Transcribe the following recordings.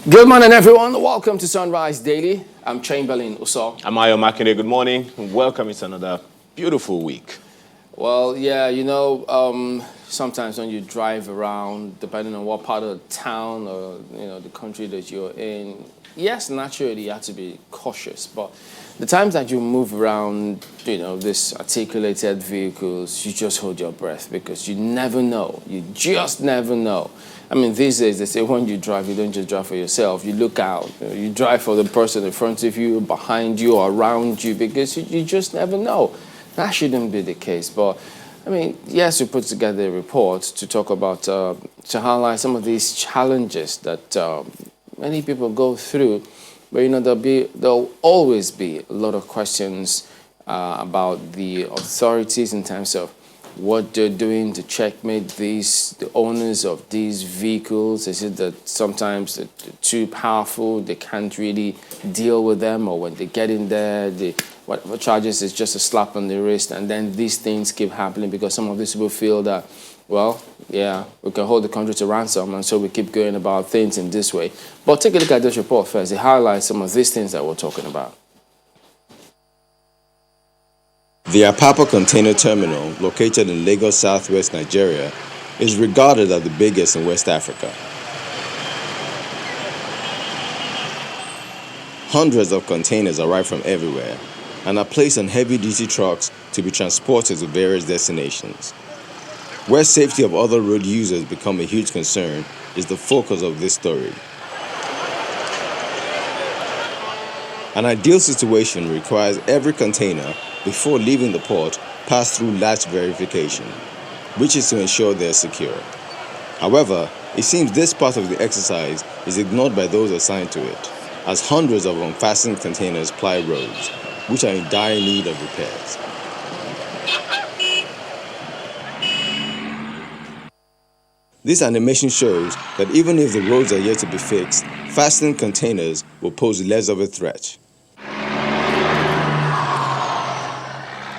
Good morning, everyone. Welcome to Sunrise Daily. I'm Chamberlain Uso. I'm Ayo Makinde. Good morning and welcome. It's another beautiful week. Well, yeah, sometimes when you drive around, depending on what part of the town or the country that you're in, yes, naturally you have to be cautious. But the times that you move around, these articulated vehicles, you just hold your breath because you never know. You just never know. I mean, these days they say when you drive, you don't just drive for yourself. You look out. You drive for the person in front of you, behind you, or around you, because you just never know. That shouldn't be the case. But, I mean, yes, we put together a report to talk about, to highlight some of these challenges that many people go through. But, there'll always be a lot of questions about the authorities in terms of what they're doing to checkmate the owners of these vehicles. Is it that sometimes they're too powerful, they can't really deal with them, or when they get in there, what charges is just a slap on the wrist, and then these things keep happening because some of these people feel that, well, yeah, we can hold the country to ransom, and so we keep going about things in this way. But take a look at this report first. It highlights some of these things that we're talking about. The Apapa container terminal, located in Lagos, southwest Nigeria, is regarded as the biggest in West Africa. Hundreds of containers arrive from everywhere and are placed on heavy-duty trucks to be transported to various destinations. Where safety of other road users become a huge concern is the focus of this story. An ideal situation requires every container, before leaving the port, pass through latch verification, which is to ensure they're secure. However, it seems this part of the exercise is ignored by those assigned to it, as hundreds of unfastened containers ply roads, which are in dire need of repairs. This animation shows that even if the roads are yet to be fixed, fastened containers will pose less of a threat.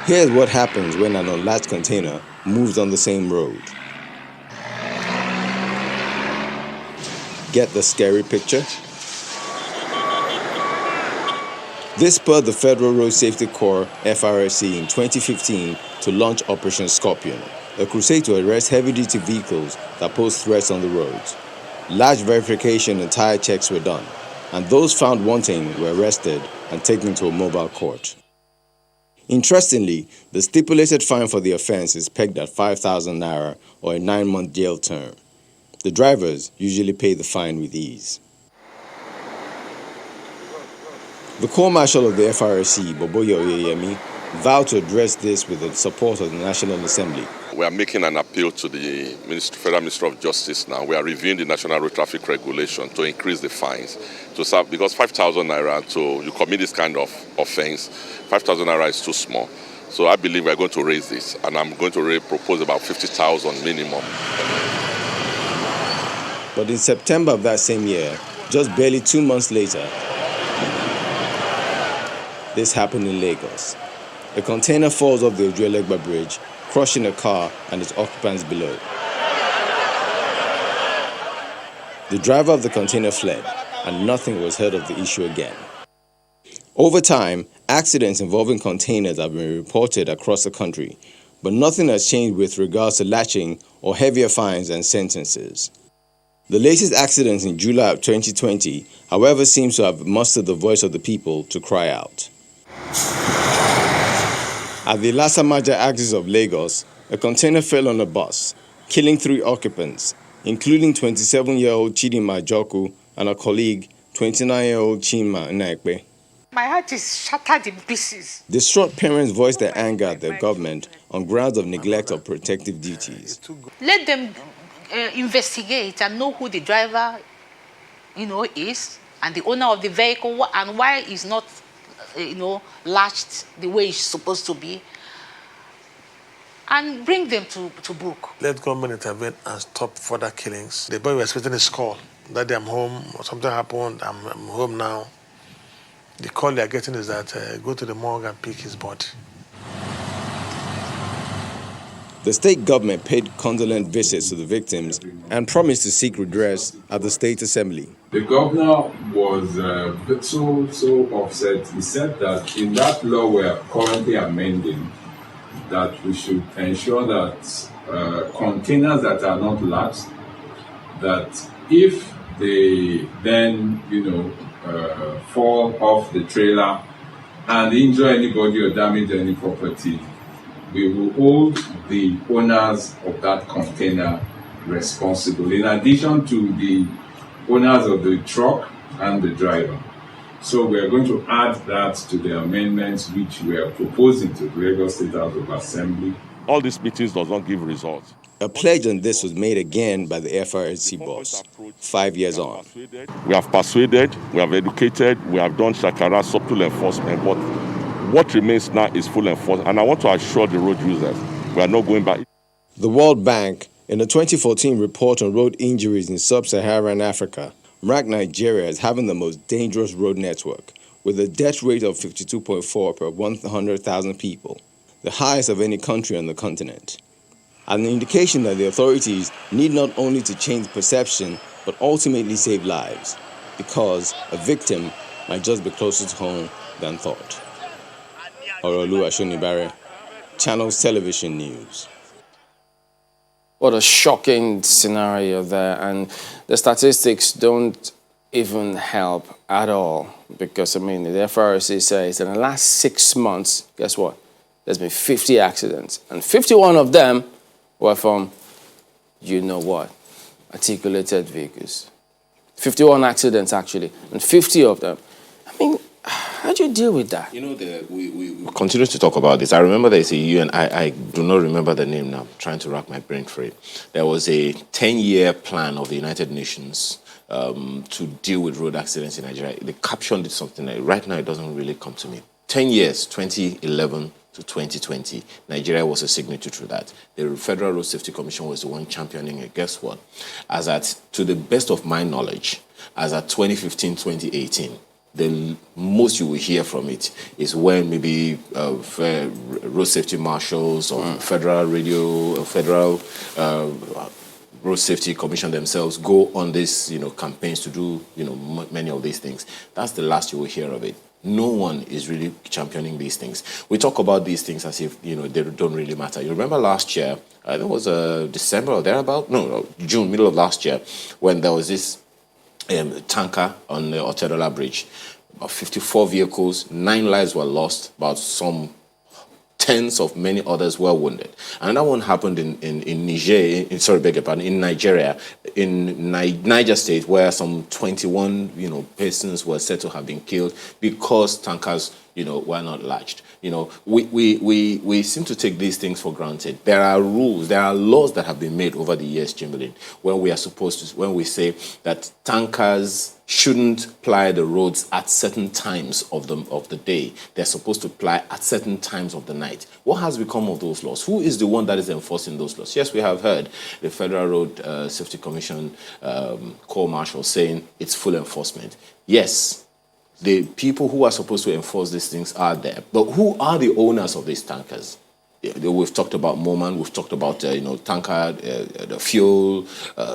Here's what happens when an unlatched container moves on the same road. Get the scary picture? This spurred the Federal Road Safety Corps, FRSC, in 2015 to launch Operation Scorpion, a crusade to arrest heavy-duty vehicles that pose threats on the roads. Large verification and tire checks were done, and those found wanting were arrested and taken to a mobile court. Interestingly, the stipulated fine for the offense is pegged at 5,000 naira or a 9-month jail term. The drivers usually pay the fine with ease. The Corps Marshal of the FRSC, Boboye Oyeyemi, vowed to address this with the support of the National Assembly. We are making an appeal to the Federal Minister of Justice now. We are reviewing the National Road Traffic Regulation to increase the fines to serve, because 5,000 naira to you commit this kind of offense, 5,000 naira is too small. So I believe we are going to raise this, and I'm going to propose about 50,000 minimum. But in September of that same year, just barely 2 months later, this happened in Lagos. A container falls off the Ojuelegba Bridge, crushing a car and its occupants below. The driver of the container fled, and nothing was heard of the issue again. Over time, accidents involving containers have been reported across the country, but nothing has changed with regards to latching or heavier fines and sentences. The latest accident in July of 2020, however, seems to have mustered the voice of the people to cry out. At the Lasamaja axis of Lagos, a container fell on a bus, killing 3 occupants, including 27-year-old Chidima Joku and a colleague, 29-year-old Chima Naikpe. My heart is shattered in pieces. Distraught parents voiced their anger at their government on grounds of neglect of protective duties. Let them investigate and know who the driver, is, and the owner of the vehicle, and why it's not, latched the way it's supposed to be, and bring them to book. Let government intervene and stop further killings. The boy was expecting his call. That day I'm home, or something happened, I'm home now. The call they're getting is that go to the morgue and pick his body. The state government paid condolence visits to the victims and promised to seek redress at the State Assembly. The governor was so upset. He said that in that law we are currently amending, that we should ensure that containers that are not latched, that if they then, fall off the trailer and injure anybody or damage any property, we will hold the owners of that container responsible, in addition to the owners of the truck and the driver. So we are going to add that to the amendments which we are proposing to the Lagos State House of Assembly. All these meetings does not give results. A pledge on this was made again by the FRSC boss, 5 years on. We have persuaded, we have educated, we have done shakara, subtle enforcement, but what remains now is full enforcement. And I want to assure the road users, we are not going back. The World Bank, in a 2014 report on road injuries in sub-Saharan Africa, ranked Nigeria as having the most dangerous road network, with a death rate of 52.4 per 100,000 people, the highest of any country on the continent. An indication that the authorities need not only to change perception, but ultimately save lives, because a victim might just be closer to home than thought. Orolu Ashonibare, Channels Television News. What a shocking scenario there, and the statistics don't even help at all, because the FRC says in the last 6 months, guess what? There's been 50 accidents, and 51 of them were from, articulated vehicles. 51 accidents, actually, and 50 of them. How do you deal with that? We continue to talk about this. I remember there's a UN, I do not remember the name now, I'm trying to rack my brain for it. There was a 10-year plan of the United Nations to deal with road accidents in Nigeria. They captioned it something like, right now it doesn't really come to me. 10 years, 2011 to 2020, Nigeria was a signatory to that. The Federal Road Safety Commission was the one championing it. Guess what? To the best of my knowledge, as at 2015, 2018, the most you will hear from it is when maybe road safety marshals or federal road safety commission themselves go on this, campaigns to do, many of these things. That's the last you will hear of it. No one is really championing these things. We talk about these things as if, they don't really matter. You remember last year, I think it was December or thereabout? No, June, middle of last year, when there was this tanker on the Otedola Bridge. About 54 vehicles, 9 lives were lost, about some tens of many others were wounded. And that one happened in Nigeria, in Niger State, where some 21 persons were said to have been killed because tankers were not latched. We seem to take these things for granted. There are rules, there are laws that have been made over the years, Chamberlain, when we say that tankers shouldn't ply the roads at certain times of the day. They're supposed to ply at certain times of the night. What has become of those laws? Who is the one that is enforcing those laws? Yes, we have heard the Federal Road Safety Commission Corps Marshal saying it's full enforcement. Yes, the people who are supposed to enforce these things are there. But who are the owners of these tankers? We've talked about Moman, we've talked about, tanker, the fuel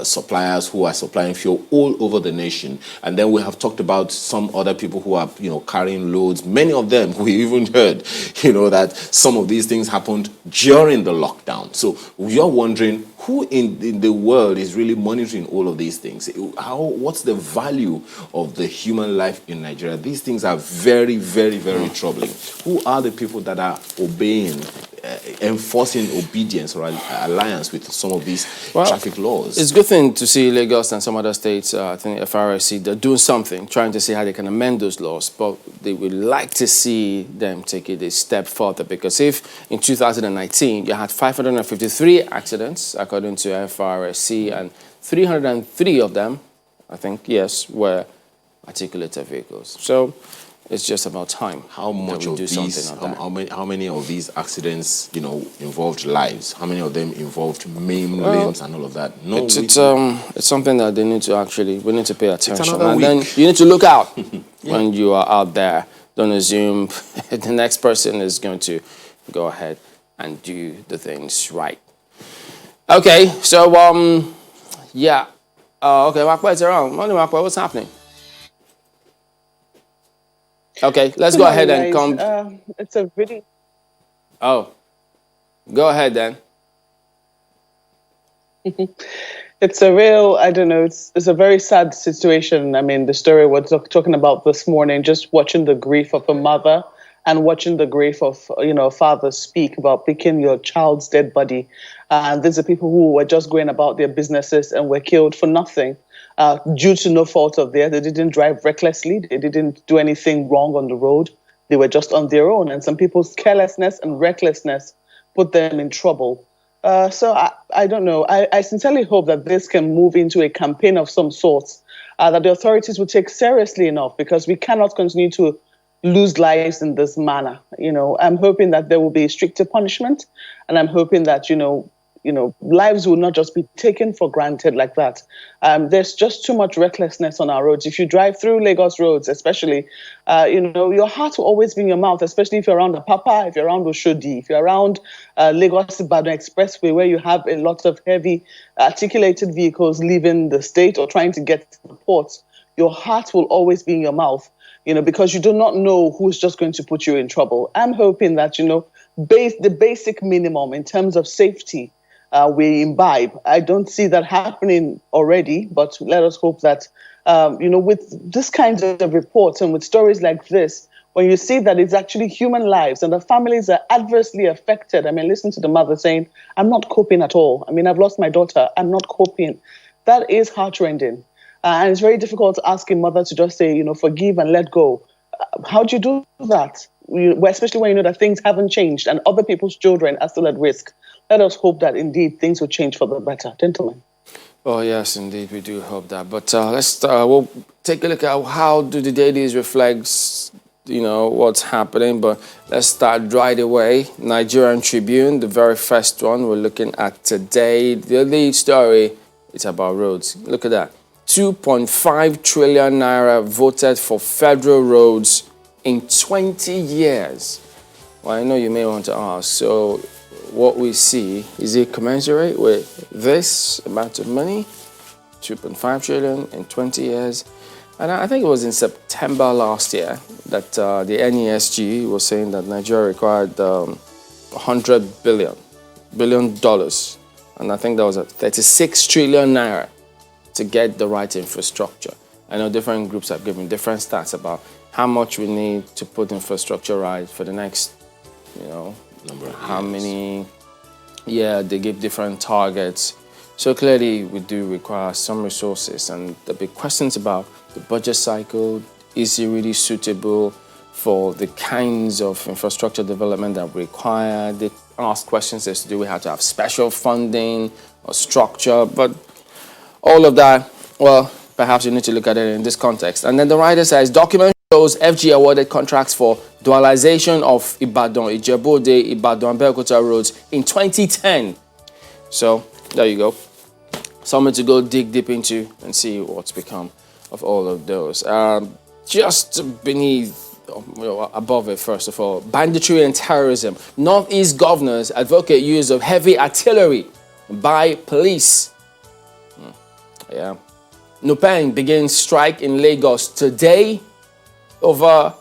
suppliers who are supplying fuel all over the nation. And then we have talked about some other people who are, carrying loads. Many of them, we even heard, that some of these things happened during the lockdown. So you're wondering, who in the world is really monitoring all of these things? What's the value of the human life in Nigeria? These things are very, very, very troubling. Who are the people that are obeying, enforcing obedience or alliance with some of these traffic laws? It's a good thing to see Lagos and some other states, I think FRSC, they're doing something, trying to see how they can amend those laws, but they would like to see them take it a step further, because if in 2019 you had 553 accidents, according to FRSC, and 303 of them, I think, yes, were articulated vehicles. So it's just about time. How much of these, how many of these accidents, involved lives? How many of them involved maimed limbs and all of that? No, it's something that we need to pay attention. And then you need to look out when you are out there. Don't assume the next person is going to go ahead and do the things right. Okay, so Okay, Makwa is around. Morning, Makwa, what's happening? Okay, let's go ahead and come. It's a really... Oh, go ahead then. It's a real, I don't know, it's a very sad situation. I mean, the story we're talking about this morning, just watching the grief of a mother and watching the grief of, a father speak about picking your child's dead body. These are people who were just going about their businesses and were killed for nothing due to no fault of theirs. They didn't drive recklessly. They didn't do anything wrong on the road. They were just on their own. And some people's carelessness and recklessness put them in trouble. So I don't know. I sincerely hope that this can move into a campaign of some sort that the authorities will take seriously enough, because we cannot continue to lose lives in this manner. I'm hoping that there will be stricter punishment, and I'm hoping that, lives will not just be taken for granted like that. There's just too much recklessness on our roads. If you drive through Lagos roads, especially, your heart will always be in your mouth, especially if you're around Apapa, if you're around Oshodi, if you're around Lagos-Ibadan Expressway, where you have a lot of heavy articulated vehicles leaving the state or trying to get to the ports. Your heart will always be in your mouth, because you do not know who's just going to put you in trouble. I'm hoping that, the basic minimum in terms of safety, we imbibe. I don't see that happening already, but let us hope that, with this kind of reports and with stories like this, when you see that it's actually human lives and the families are adversely affected. I mean, listen to the mother saying, I'm not coping at all. I mean, I've lost my daughter. I'm not coping. That is heart-rending. And it's very difficult to ask a mother to just say, forgive and let go. How do you do that? Especially when you know that things haven't changed and other people's children are still at risk. Let us hope that indeed things will change for the better. Gentlemen. Oh, yes, indeed, we do hope that. But we'll take a look at how do the dailies reflects, what's happening. But let's start right away. Nigerian Tribune, the very first one we're looking at today. The lead story is about roads. Look at that. 2.5 trillion naira voted for federal roads in 20 years. Well, I know you may want to ask, so what we see, is it commensurate with this amount of money? 2.5 trillion in 20 years. And I think it was in September last year that the NESG was saying that Nigeria required $100 billion. And I think that was at 36 trillion naira to get the right infrastructure. I know different groups have given different stats about how much we need to put infrastructure right for the next, number of how years. Many, they give different targets. So clearly we do require some resources, and the big questions about the budget cycle, is it really suitable for the kinds of infrastructure development that we require? They ask questions as to do we have to have special funding or structure, but all of that, well, perhaps you need to look at it in this context. And then the writer says, document shows FG awarded contracts for dualization of Ibadan, Ijebu-Ode, Ibadan, Belkota roads in 2010. So, there you go. Something to go dig deep into and see what's become of all of those. Just beneath, above it, first of all, banditry and terrorism. Northeast governors advocate use of heavy artillery by police. Yeah. Nupeng begins strike in Lagos today over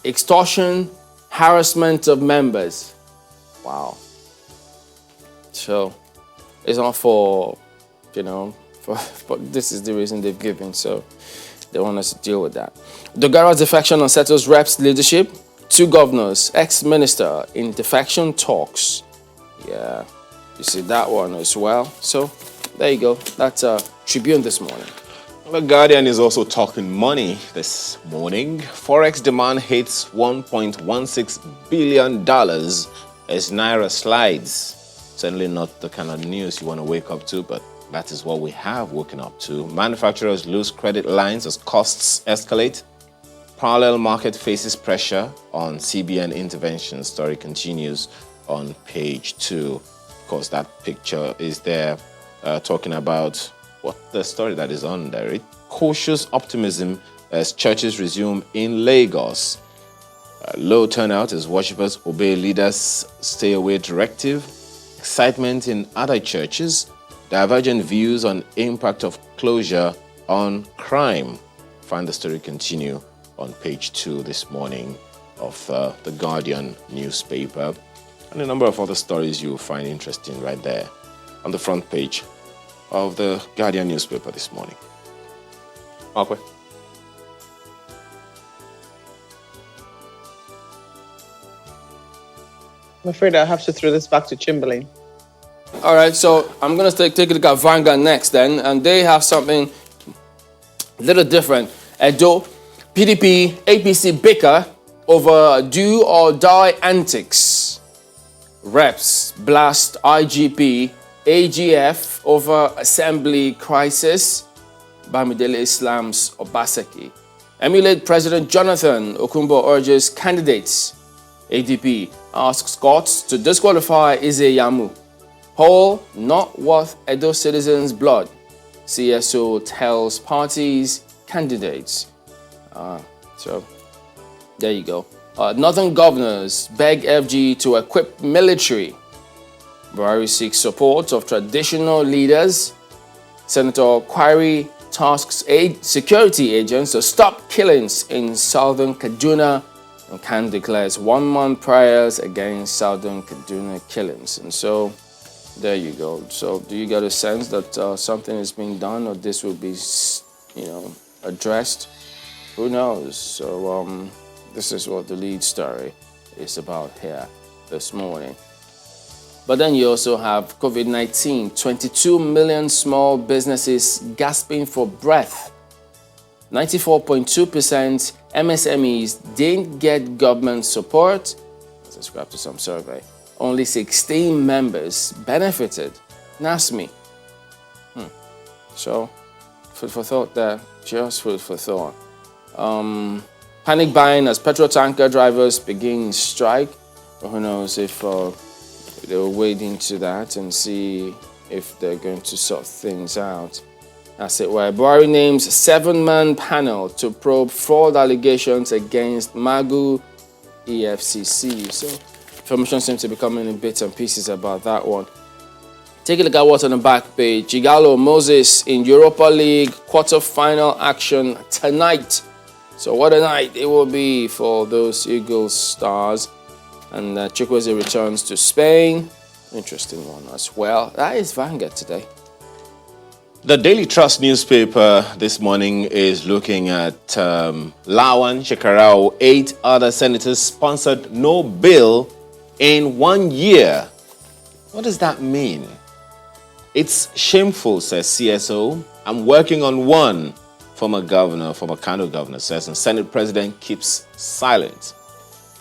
extortion, harassment of members. Wow. So, it's not for, but this is the reason they've given, so they want us to deal with that. Dogara's defection unsettles reps leadership. 2 governors, ex-minister in defection talks. Yeah, you see that one as well. So, there you go. That's Tribune this morning. The Guardian is also talking money this morning. Forex demand hits $1.16 billion as Naira slides. Certainly not the kind of news you want to wake up to, but that is what we have woken up to. Manufacturers lose credit lines as costs escalate. Parallel market faces pressure on CBN intervention. Story continues on page 2. Of course, that picture is there talking about what the story that is on there. Cautious optimism as churches resume in Lagos. Low turnout as worshippers obey leaders' stay away directive. Excitement in other churches. Divergent views on impact of closure on crime. Find the story continue on page 2 this morning of the Guardian newspaper. And a number of other stories you'll find interesting right there on the front page of the Guardian newspaper this morning. Okay. I'm afraid I'll have to throw this back to Chamberlain. All right, so I'm going to take a look at Vanguard next then, and they have something a little different. Edo, PDP, APC bicker over do or die antics. Reps blast IGP, AGF over assembly crisis. Bamidele Islam's Obaseki. Emulate President Jonathan Okumbo urges candidates. ADP asks courts to disqualify Izeyamu. Poll not worth Edo citizens' blood. CSO tells parties candidates. So there you go. Northern governors beg FG to equip military. Buhari seeks support of traditional leaders. Senator Kwari tasks security agents to stop killings in southern Kaduna. And Khan declares 1 month prayers against southern Kaduna killings. And so there you go. So do you get a sense that something is being done, or this will be, addressed? Who knows? So this is what the lead story is about here this morning. But then you also have COVID-19, 22 million small businesses gasping for breath. 94.2% MSMEs didn't get government support. Subscribe to some survey. Only 16 members benefited. NASME. So, food for thought there. Just food for thought. Panic buying as petrol tanker drivers begin strike. Who knows if they will wade into that and see if they're going to sort things out. As it were, Buhari names 7-man panel to probe fraud allegations against Magu EFCC. So information seems to be coming in bits and pieces about that one. Take a look at what's on the back page. Igalo Moses in Europa League quarter-final action tonight. So what a night it will be for those Eagles stars. And Chukwueze returns to Spain. Interesting one as well. That is Vanguard today. The Daily Trust newspaper this morning is looking at Lawan Shekarau. 8 other senators sponsored no bill in 1 year. What does that mean? It's shameful, says CSO. I'm working on one. Former Kano governor says, and Senate president keeps silent.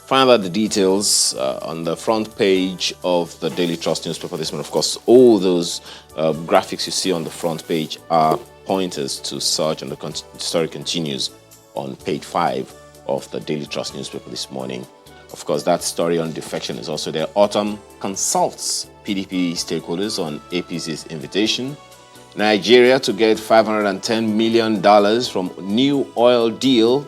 Find out the details on the front page of the Daily Trust newspaper this morning. Of course, all those graphics you see on the front page are pointers to search, and the story continues on page 5 of the Daily Trust newspaper this morning. Of course, that story on defection is also there. Autumn consults PDP stakeholders on APC's invitation. Nigeria to get $510 million from new oil deal.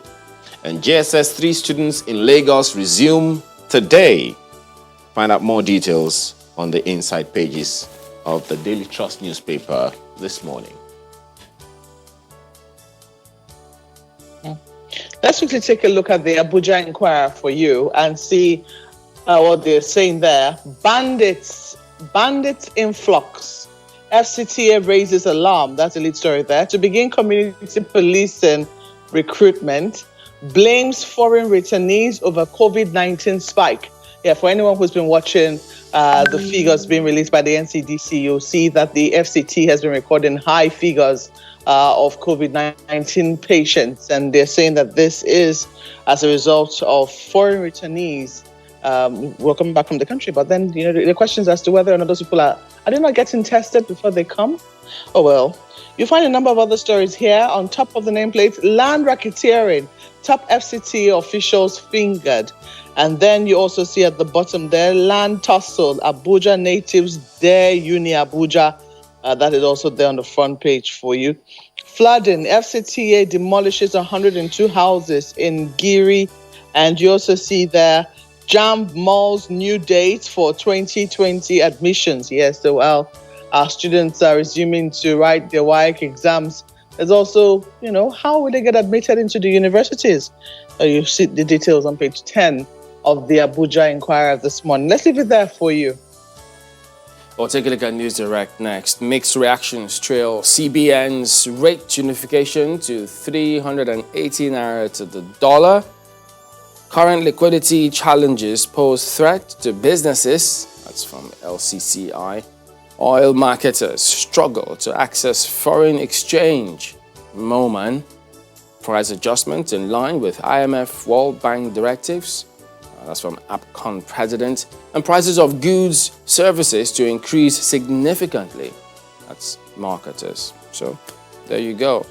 And JSS 3 students in Lagos resume today. Find out more details on the inside pages of the Daily Trust newspaper this morning. Let's quickly take a look at the Abuja Inquirer for you and see what they're saying there. Bandits influx. FCTA raises alarm. That's the lead story there. To begin community policing recruitment. Blames foreign returnees over COVID-19 spike. Yeah, for anyone who's been watching the figures being released by the NCDC, you'll see that the FCT has been recording high figures of COVID-19 patients. And they're saying that this is as a result of foreign returnees welcome back from the country. But then, the questions as to whether or not those people are they not getting tested before they come? Oh, well. You find a number of other stories here on top of the nameplate. Land racketeering, top FCT officials fingered. And then you also see at the bottom there, land tussle, Abuja natives dare Uni Abuja. That is also there on the front page for you. Flooding, FCTA demolishes 102 houses in Giri. And you also see there, Jamb Mall's new date for 2020 admissions. Yes, so well, Our students are resuming to write their WAEC exams. There's also, how will they get admitted into the universities? You see the details on page 10 of the Abuja Inquirer this morning. Let's leave it there for you. We'll take a look at News Direct next. Mixed reactions trail CBN's rate unification to 380 naira to the dollar. Current liquidity challenges pose threat to businesses. That's from LCCI. Oil marketers struggle to access foreign exchange. Moman. Price adjustment in line with IMF World Bank directives. That's from APCON president. And prices of goods, services to increase significantly. That's marketers. So there you go.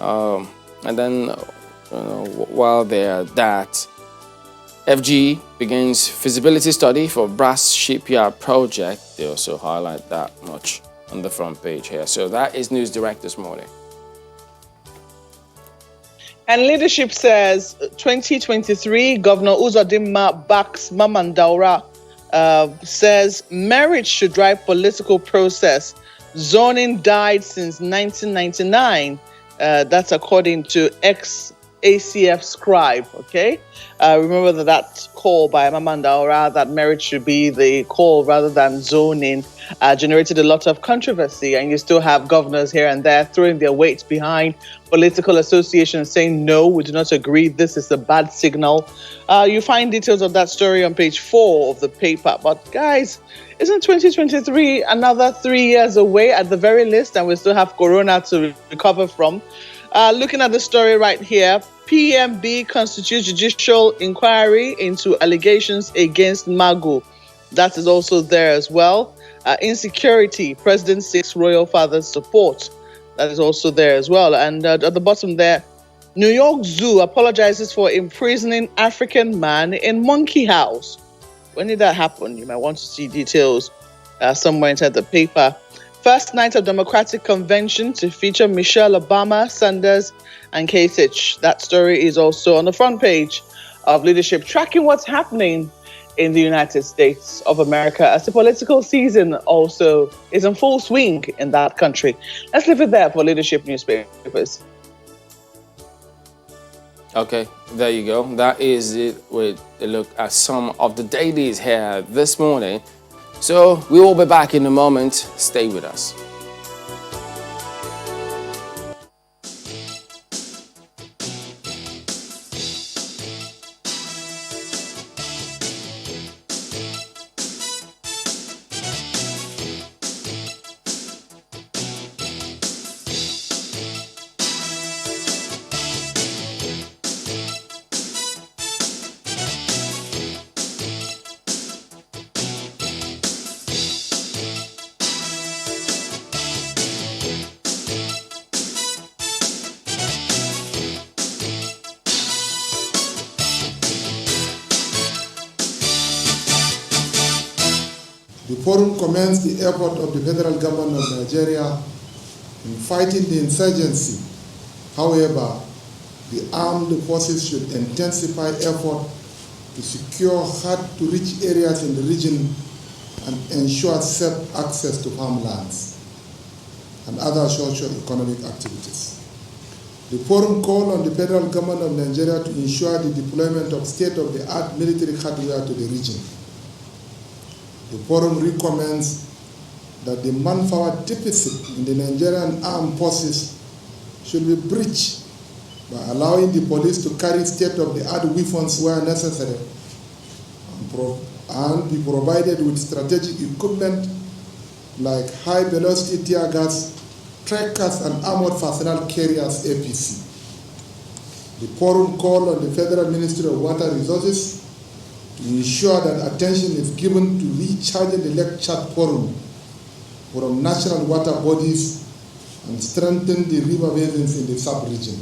And then while they're at that, FG begins feasibility study for Brass Shipyard project. They also highlight that much on the front page here. So that is News Direct this morning. And leadership says 2023, Governor Uzodinma backs Mamandaura, says marriage should drive political process. Zoning died since 1999. That's according to ex-ACF scribe, okay? Remember that call by Mamandaura that marriage should be the call rather than zoning generated a lot of controversy, and you still have governors here and there throwing their weight behind political associations saying, no, we do not agree, this is a bad signal. You find details of that story on page 4 of the paper. But guys, isn't 2023 another 3 years away at the very least, and we still have Corona to recover from? Looking at the story right here, PMB constitutes judicial inquiry into allegations against Magu. That is also there as well. Insecurity, President seeks royal father's support. That is also there as well. And at the bottom there, New York Zoo apologizes for imprisoning African man in monkey house. When did that happen? You might want to see details somewhere inside the paper. First night of Democratic Convention to feature Michelle Obama, Sanders, and Kasich. That story is also on the front page of Leadership, tracking what's happening in the United States of America as the political season also is in full swing in that country. Let's leave it there for Leadership newspapers. Okay, there you go. That is it with a look at some of the dailies here this morning. So we will be back in a moment. Stay with us. The forum commends the effort of the federal government of Nigeria in fighting the insurgency. However, the armed forces should intensify effort to secure hard-to-reach areas in the region and ensure safe access to farmlands and other socio-economic activities. The forum called on the federal government of Nigeria to ensure the deployment of state-of-the-art military hardware to the region. The forum recommends that the manpower deficit in the Nigerian armed forces should be breached by allowing the police to carry state-of-the-art weapons where necessary and be provided with strategic equipment like high-velocity tear gas, trackers, and armored personnel carriers APC. The forum called on the Federal Ministry of Water Resources to ensure that attention is given to recharging the Lake Chad Forum from national water bodies and strengthen the river basins in the sub-region.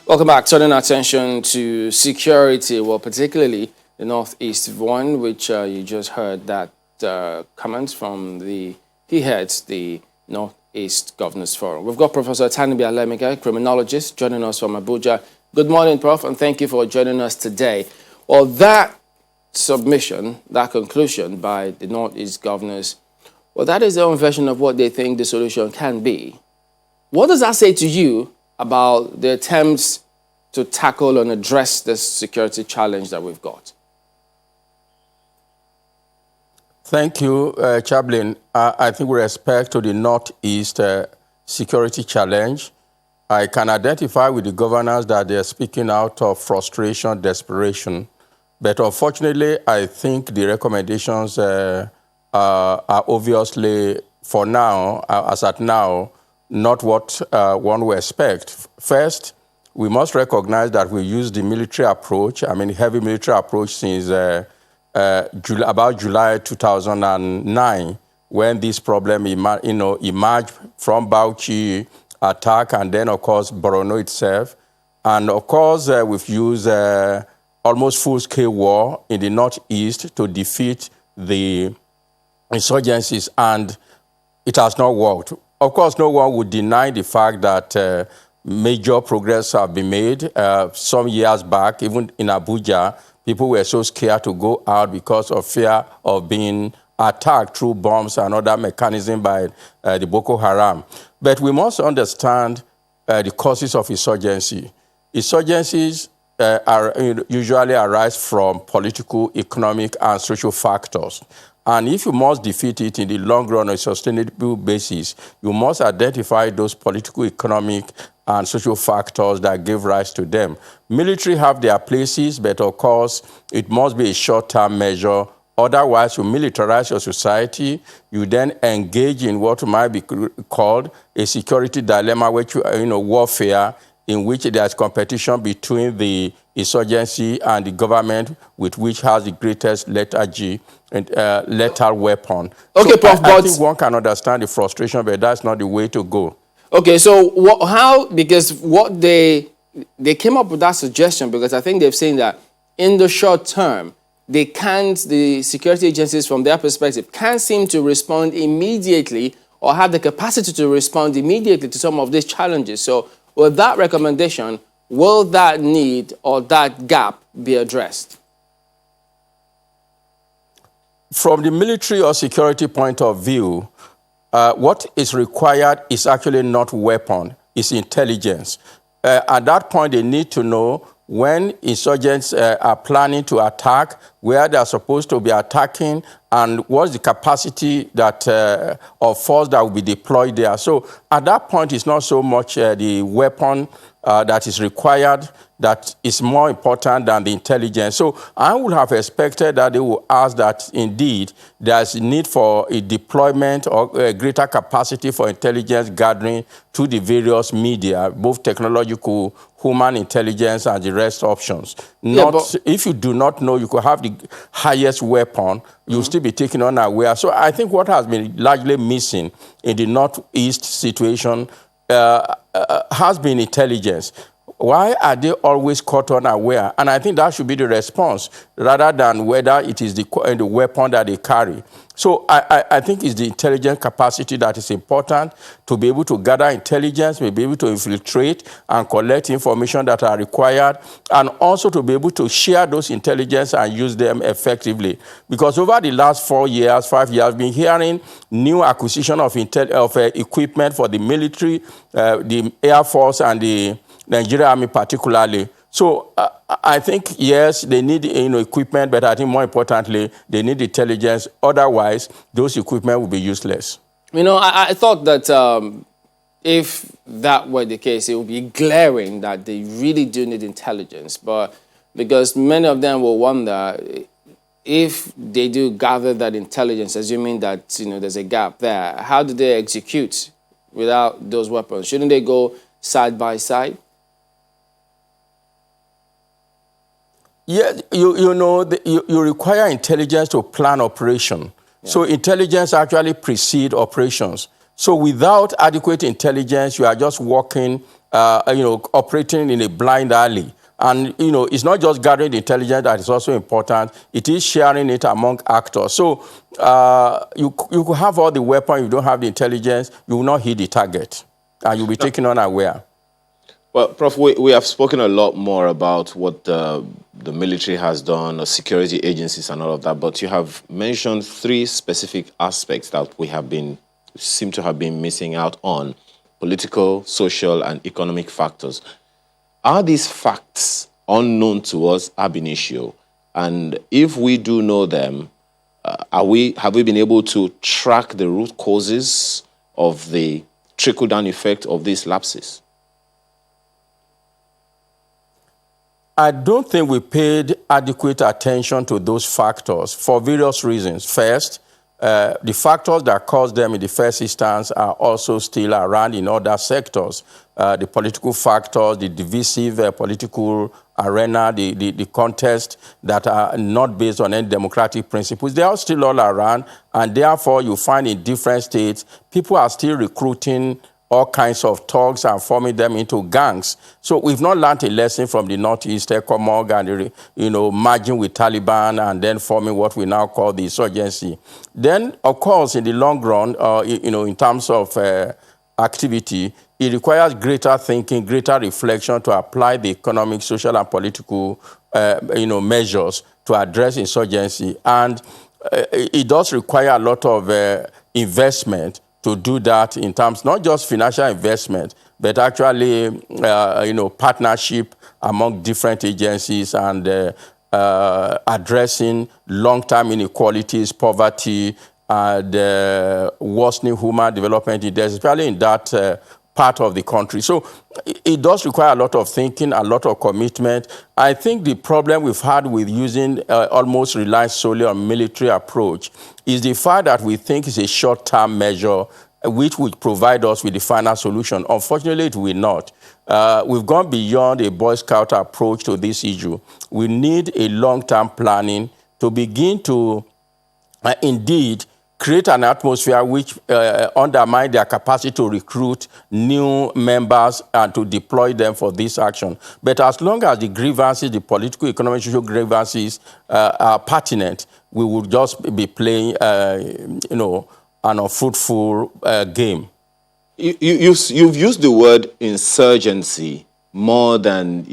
Welcome back. Turning our attention to security, well, particularly the Northeast one, which you just heard that comments from he heads the Northeast Governors Forum. We've got Professor Tanibi Alemike, criminologist, joining us from Abuja. Good morning, Prof, and thank you for joining us today. Well, that submission, that conclusion by the Northeast Governors, well, that is their own version of what they think the solution can be. What does that say to you about the attempts to tackle and address this security challenge that we've got? Thank you, Chaplain. I think with respect to the Northeast security challenge, I can identify with the governors that they're speaking out of frustration, desperation. But unfortunately, I think the recommendations are obviously, for now, as at now, not what one would expect. First, we must recognize that we use the military approach, heavy military approach since about July 2009, when this problem emerged from Bauchi attack, and then, of course, Borno itself. And, of course, we've used almost full-scale war in the Northeast to defeat the insurgencies, and it has not worked. Of course, no one would deny the fact that major progress have been made. Some years back, even in Abuja, people were so scared to go out because of fear of being attacked through bombs and other mechanisms by the Boko Haram. But we must understand the causes of insurgency. Insurgencies usually arise from political, economic, and social factors. And if you must defeat it in the long run on a sustainable basis, you must identify those political, economic, and social factors that give rise to them. Military have their places, but of course, it must be a short-term measure. Otherwise, you militarize your society, you then engage in what might be called a security dilemma, which warfare, in which there's competition between the insurgency and the government, with which has the greatest lethargy and lethal weapon. Okay, so Prof, I think one can understand the frustration, but that's not the way to go. Okay, so how, because what they came up with that suggestion, because I think they've seen that in the short term, the security agencies from their perspective can't seem to respond immediately or have the capacity to respond immediately to some of these challenges. So with that recommendation, will that need or that gap be addressed? From the military or security point of view, what is required is actually not weapon, it's intelligence. At that point, they need to know when insurgents are planning to attack, where they are supposed to be attacking, and what's the capacity that of force that will be deployed there. So at that point, it's not so much the weapon that is required that is more important than the intelligence. So I would have expected that they will ask that indeed there's a need for a deployment or a greater capacity for intelligence gathering to the various media, both technological, human intelligence, and the rest options. If you do not know, you could have the highest weapon, you'll still be taken unaware. So I think what has been largely missing in the Northeast situation has been intelligence. Why are they always caught unaware? And I think that should be the response, rather than whether it is the weapon that they carry. So I think it's the intelligence capacity that is important, to be able to gather intelligence, to be able to infiltrate and collect information that are required, and also to be able to share those intelligence and use them effectively. Because over the last 4 years, 5 years, I've been hearing new acquisition of equipment for the military, the Air Force, and the Nigerian Army particularly. So I think, yes, they need equipment, but I think more importantly, they need intelligence. Otherwise, those equipment will be useless. I thought that if that were the case, it would be glaring that they really do need intelligence. But because many of them will wonder, if they do gather that intelligence, assuming that there's a gap there, how do they execute without those weapons? Shouldn't they go side by side? Yeah, you require intelligence to plan operation. Yeah. So intelligence actually precedes operations. So without adequate intelligence, you are just walking, operating in a blind alley. And, it's not just gathering the intelligence that is also important. It is sharing it among actors. So you could have all the weapons, you don't have the intelligence, you will not hit the target. And you'll be taken unaware. Well, Prof, we have spoken a lot more about what the military has done, the security agencies and all of that, but you have mentioned 3 specific aspects that we seem to have been missing out on: political, social, and economic factors. Are these facts unknown to us ab initio? And if we do know them, have we been able to track the root causes of the trickle-down effect of these lapses? I don't think we paid adequate attention to those factors for various reasons. First, the factors that caused them in the first instance are also still around in other sectors. The political factors, the divisive political arena, the contest that are not based on any democratic principles, they are still all around, and therefore you find in different states, people are still recruiting all kinds of thugs and forming them into gangs. So we've not learned a lesson from the Northeast, ECOMOG, and, merging with Taliban and then forming what we now call the insurgency. Then, of course, in the long run, in terms of activity, it requires greater thinking, greater reflection to apply the economic, social, and political, measures to address insurgency. And it does require a lot of investment to do that in terms, not just financial investment, but actually, partnership among different agencies and addressing long-term inequalities, poverty, and worsening human development index, especially in that part of the country. So it does require a lot of thinking, a lot of commitment. I think the problem we've had with using almost relying solely on military approach is the fact that we think it's a short-term measure which would provide us with the final solution. Unfortunately, it will not. We've gone beyond a Boy Scout approach to this issue. We need a long-term planning to begin to indeed create an atmosphere which undermines their capacity to recruit new members and to deploy them for this action. But as long as the grievances, the political, economic, social grievances are pertinent, we will just be playing, an unfruitful game. You've used the word insurgency more than,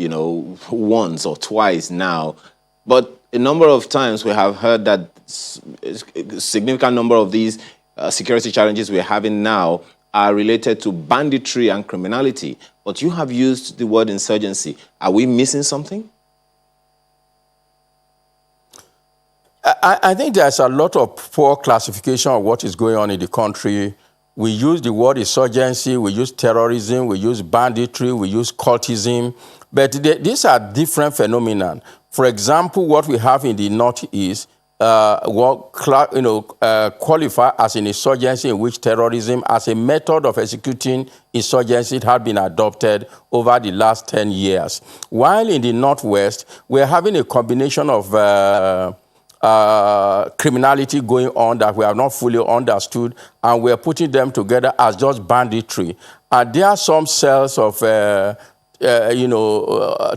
once or twice now, but a number of times we have heard that a significant number of these security challenges we're having now are related to banditry and criminality. But you have used the word insurgency. Are we missing something? I think there's a lot of poor classification of what is going on in the country. We use the word insurgency, we use terrorism, we use banditry, we use cultism. But these are different phenomena. For example, what we have in the Northeast qualify as an insurgency in which terrorism as a method of executing insurgency had been adopted over the last 10 years. While in the Northwest, we're having a combination of criminality going on that we have not fully understood, and we're putting them together as just banditry. And there are some cells of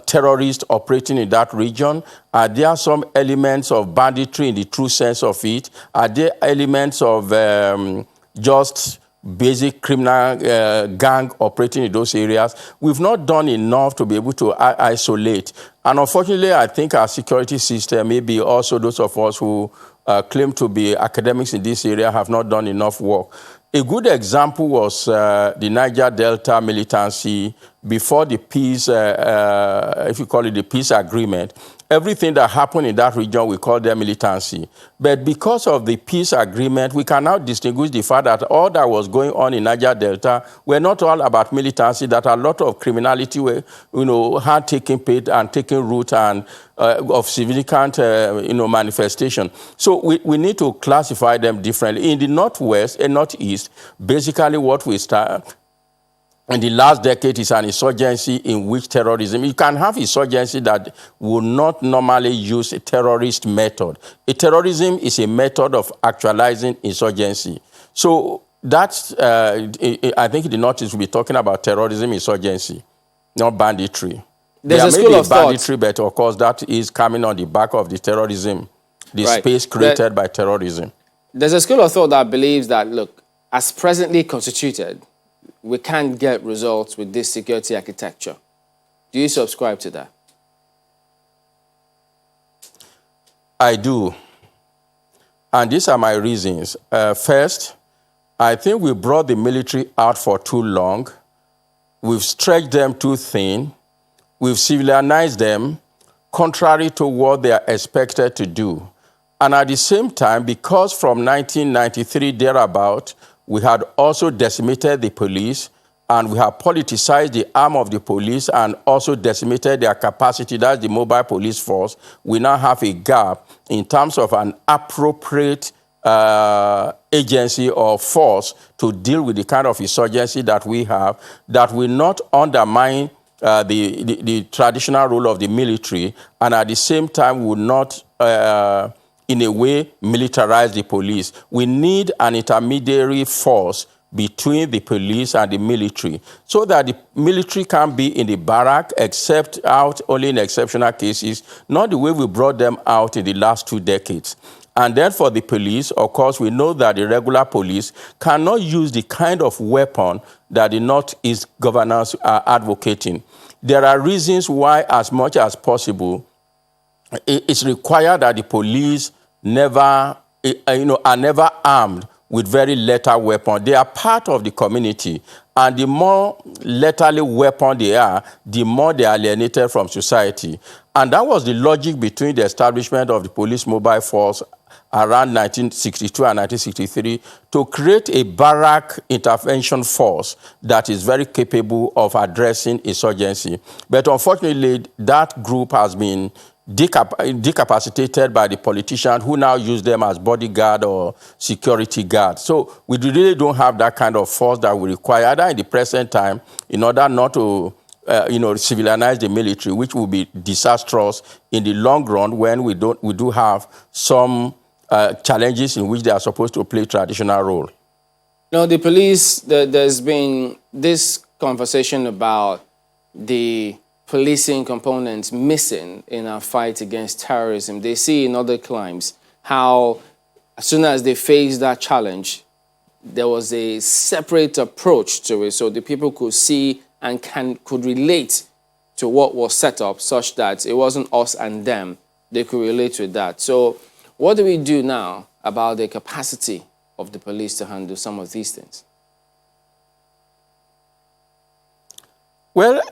terrorists operating in that region. There are some elements of banditry in the true sense of it. Are there elements of just basic criminal gang operating in those areas? We've not done enough to be able to isolate. And unfortunately, I think our security system, maybe also those of us who claim to be academics in this area, have not done enough work. A good example was the Niger Delta militancy before the peace, if you call it the peace agreement. Everything that happened in that region, we call them militancy. But because of the peace agreement, we can now distinguish the fact that all that was going on in Niger Delta were not all about militancy, that a lot of criminality were, had taken place and taken root and of significant, manifestation. So we need to classify them differently. In the Northwest and Northeast, basically what we start in the last decade is an insurgency in which terrorism, you can have insurgency that will not normally use a terrorist method. A terrorism is a method of actualizing insurgency. So that's, I think the Northeast will be talking about terrorism, insurgency, not banditry. There's there a may school be of thought. banditry, but of course that is coming on the back of the terrorism, the Right. space created by terrorism. There's a school of thought that believes that, look, as presently constituted, we can't get results with this security architecture. Do you subscribe to that? I do. And these are my reasons. First, I think we brought the military out for too long. We've stretched them too thin. We've civilized them contrary to what they are expected to do. And at the same time, because from 1993 thereabout, we had also decimated the police, and we have politicized the arm of the police and also decimated their capacity, that's the mobile police force. We now have a gap in terms of an appropriate agency or force to deal with the kind of insurgency that we have, that will not undermine the traditional role of the military, and at the same time will not, in a way, militarize the police. We need an intermediary force between the police and the military, so that the military can be in the barrack, except out only in exceptional cases, not the way we brought them out in the last 2 decades. And then for the police, of course, we know that the regular police cannot use the kind of weapon that the Northeast governors are advocating. There are reasons why, as much as possible, it's required that the police are never armed with very lethal weapons. They are part of the community, and the more lethally weapon they are, the more they are alienated from society. And that was the logic between the establishment of the police mobile force around 1962 and 1963 to create a barrack intervention force that is very capable of addressing insurgency. But unfortunately, that group has been decapacitated by the politicians who now use them as bodyguard or security guard. So we really don't have that kind of force that we require either in the present time in order not to civilize the military, which will be disastrous in the long run when we do have some challenges in which they are supposed to play traditional role. No, the police, there's been this conversation about the policing components missing in our fight against terrorism. They see in other crimes how as soon as they face that challenge, there was a separate approach to it, so the people could see and could relate to what was set up, such that it wasn't us and them. They could relate with that. So what do we do now about the capacity of the police to handle some of these things? Well,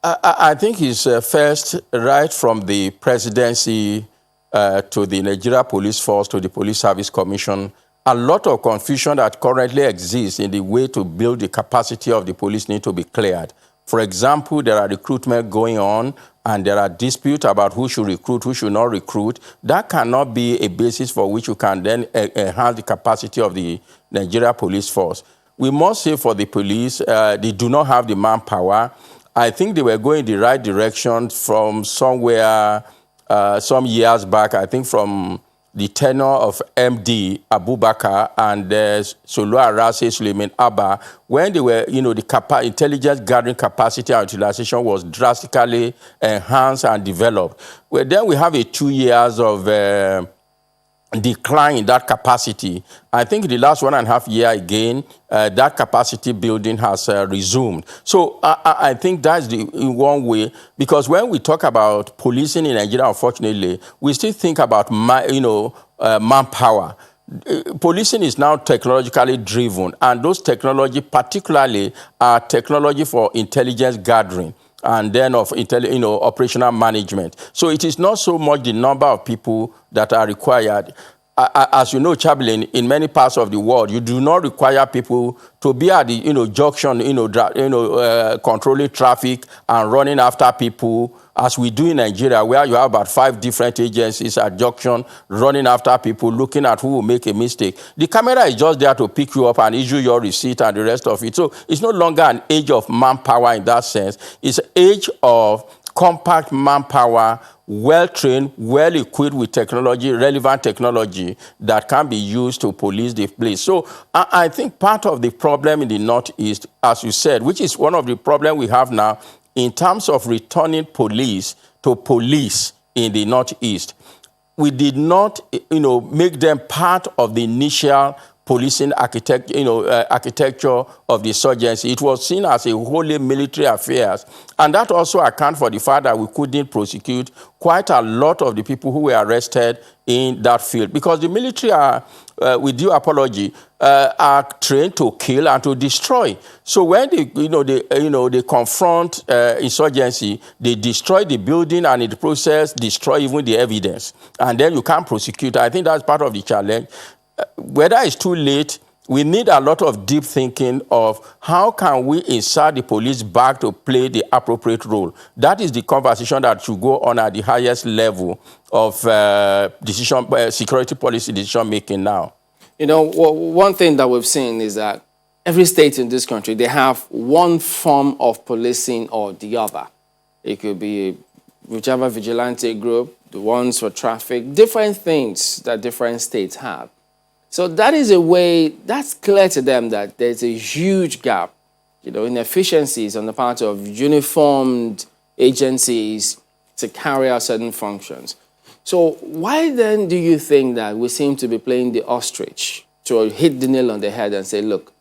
I think it's first, right from the presidency to the Nigeria Police Force to the Police Service Commission, a lot of confusion that currently exists in the way to build the capacity of the police need to be cleared. For example, there are recruitment going on, and there are disputes about who should recruit, who should not recruit. That cannot be a basis for which you can then enhance the capacity of the Nigeria Police Force. We must say for the police, they do not have the manpower. I think they were going the right direction from somewhere, some years back, I think from the tenure of MD Abubakar and Solo Arase Suleiman Abba, when they were, the intelligence gathering capacity and utilization was drastically enhanced and developed. Well, then we have 2 years of decline in that capacity. I think the last 1.5 years again, that capacity building has resumed. So I think that's the one way, because when we talk about policing in Nigeria, unfortunately, we still think about manpower. Policing is now technologically driven, and those technology particularly are technology for intelligence gathering and then of operational management. So it is not so much the number of people that are required. As you know, Chaplain, in many parts of the world, you do not require people to be at the junction, controlling traffic and running after people, as we do in Nigeria, where you have about 5 different agencies at junction running after people, looking at who will make a mistake. The camera is just there to pick you up and issue your receipt and the rest of it. So it's no longer an age of manpower in that sense. It's an age of compact manpower, well-trained, well-equipped with technology, relevant technology that can be used to police the place. So I think part of the problem in the Northeast, as you said, which is one of the problems we have now, in terms of returning police to police in the Northeast, we did not, make them part of the initial policing architecture of the insurgency. It was seen as a wholly military affair, and that also accounts for the fact that we couldn't prosecute quite a lot of the people who were arrested in that field, because the military are, with due apology, are trained to kill and to destroy. So when they confront insurgency, they destroy the building and in the process destroy even the evidence, and then you can't prosecute. I think that's part of the challenge. Whether it's too late, we need a lot of deep thinking of how can we insert the police back to play the appropriate role. That is the conversation that should go on at the highest level of security policy decision making now. One thing that we've seen is that every state in this country, they have one form of policing or the other. It could be whichever vigilante group, the ones for traffic, different things that different states have. So that is a way, that's clear to them that there's a huge gap, inefficiencies on the part of uniformed agencies to carry out certain functions. So why then do you think that we seem to be playing the ostrich to hit the nail on the head and say, look,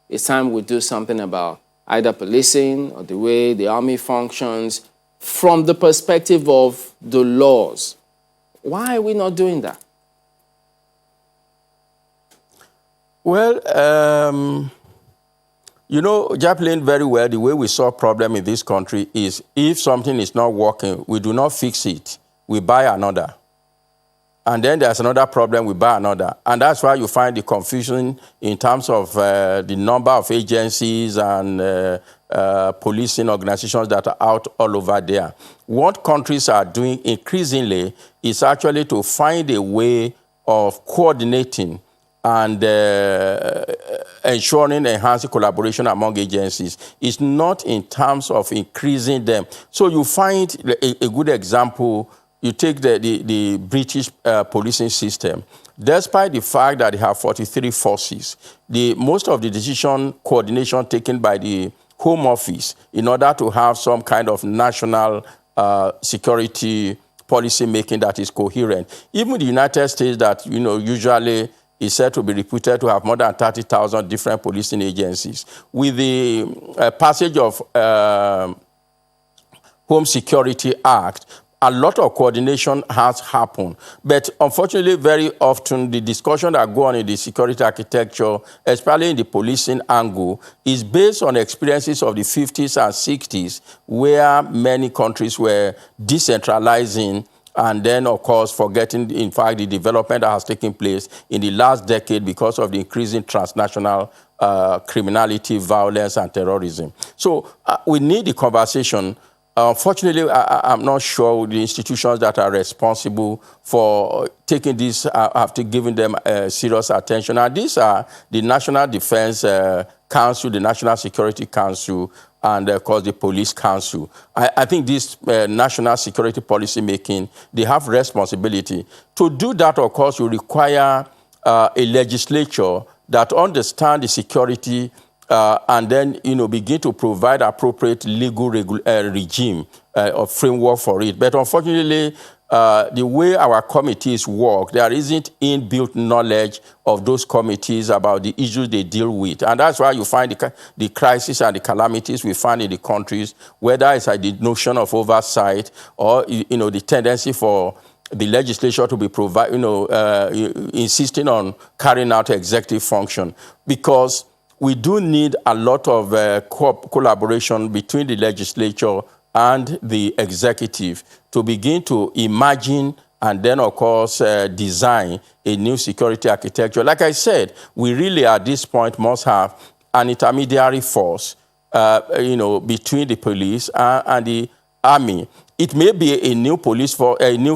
it's time we do something about either policing or the way the army functions from the perspective of the laws? Why are we not doing that? Well, Chaplain, very well, the way we solve problem in this country is if something is not working, we do not fix it. We buy another. And then there's another problem, we buy another. And that's why you find the confusion in terms of the number of agencies and policing organizations that are out all over there. What countries are doing increasingly is actually to find a way of coordinating and ensuring enhancing collaboration among agencies. It's not in terms of increasing them. So you find a good example. You take the British policing system. Despite the fact that they have 43 forces, most of the decision coordination taken by the Home Office in order to have some kind of national security policy making that is coherent. Even the United States that, usually is said to be reputed to have more than 30,000 different policing agencies. With the passage of Home Security Act, a lot of coordination has happened. But unfortunately, very often, the discussion that go on in the security architecture, especially in the policing angle, is based on experiences of the 50s and 60s, where many countries were decentralizing and then, of course, forgetting, in fact, the development that has taken place in the last decade because of the increasing transnational criminality, violence, and terrorism. So we need the conversation. Unfortunately, I'm not sure the institutions that are responsible for taking this have to give them serious attention. And these are the National Defense Council, the National Security Council, and, of course, the Police Council. I think this national security policy making, they have responsibility. To do that, of course, you require a legislature that understands the security and then, begin to provide appropriate legal regime or framework for it. But unfortunately, the way our committees work, there isn't inbuilt knowledge of those committees about the issues they deal with. And that's why you find the crisis and the calamities we find in the countries, whether it's the notion of oversight or, the tendency for the legislature to be insisting on carrying out executive function. Because we do need a lot of collaboration between the legislature and the executive to begin to imagine and then, of course, design a new security architecture. Like I said, we really at this point must have an intermediary force, between the police and the army. It may be a new police force, entirely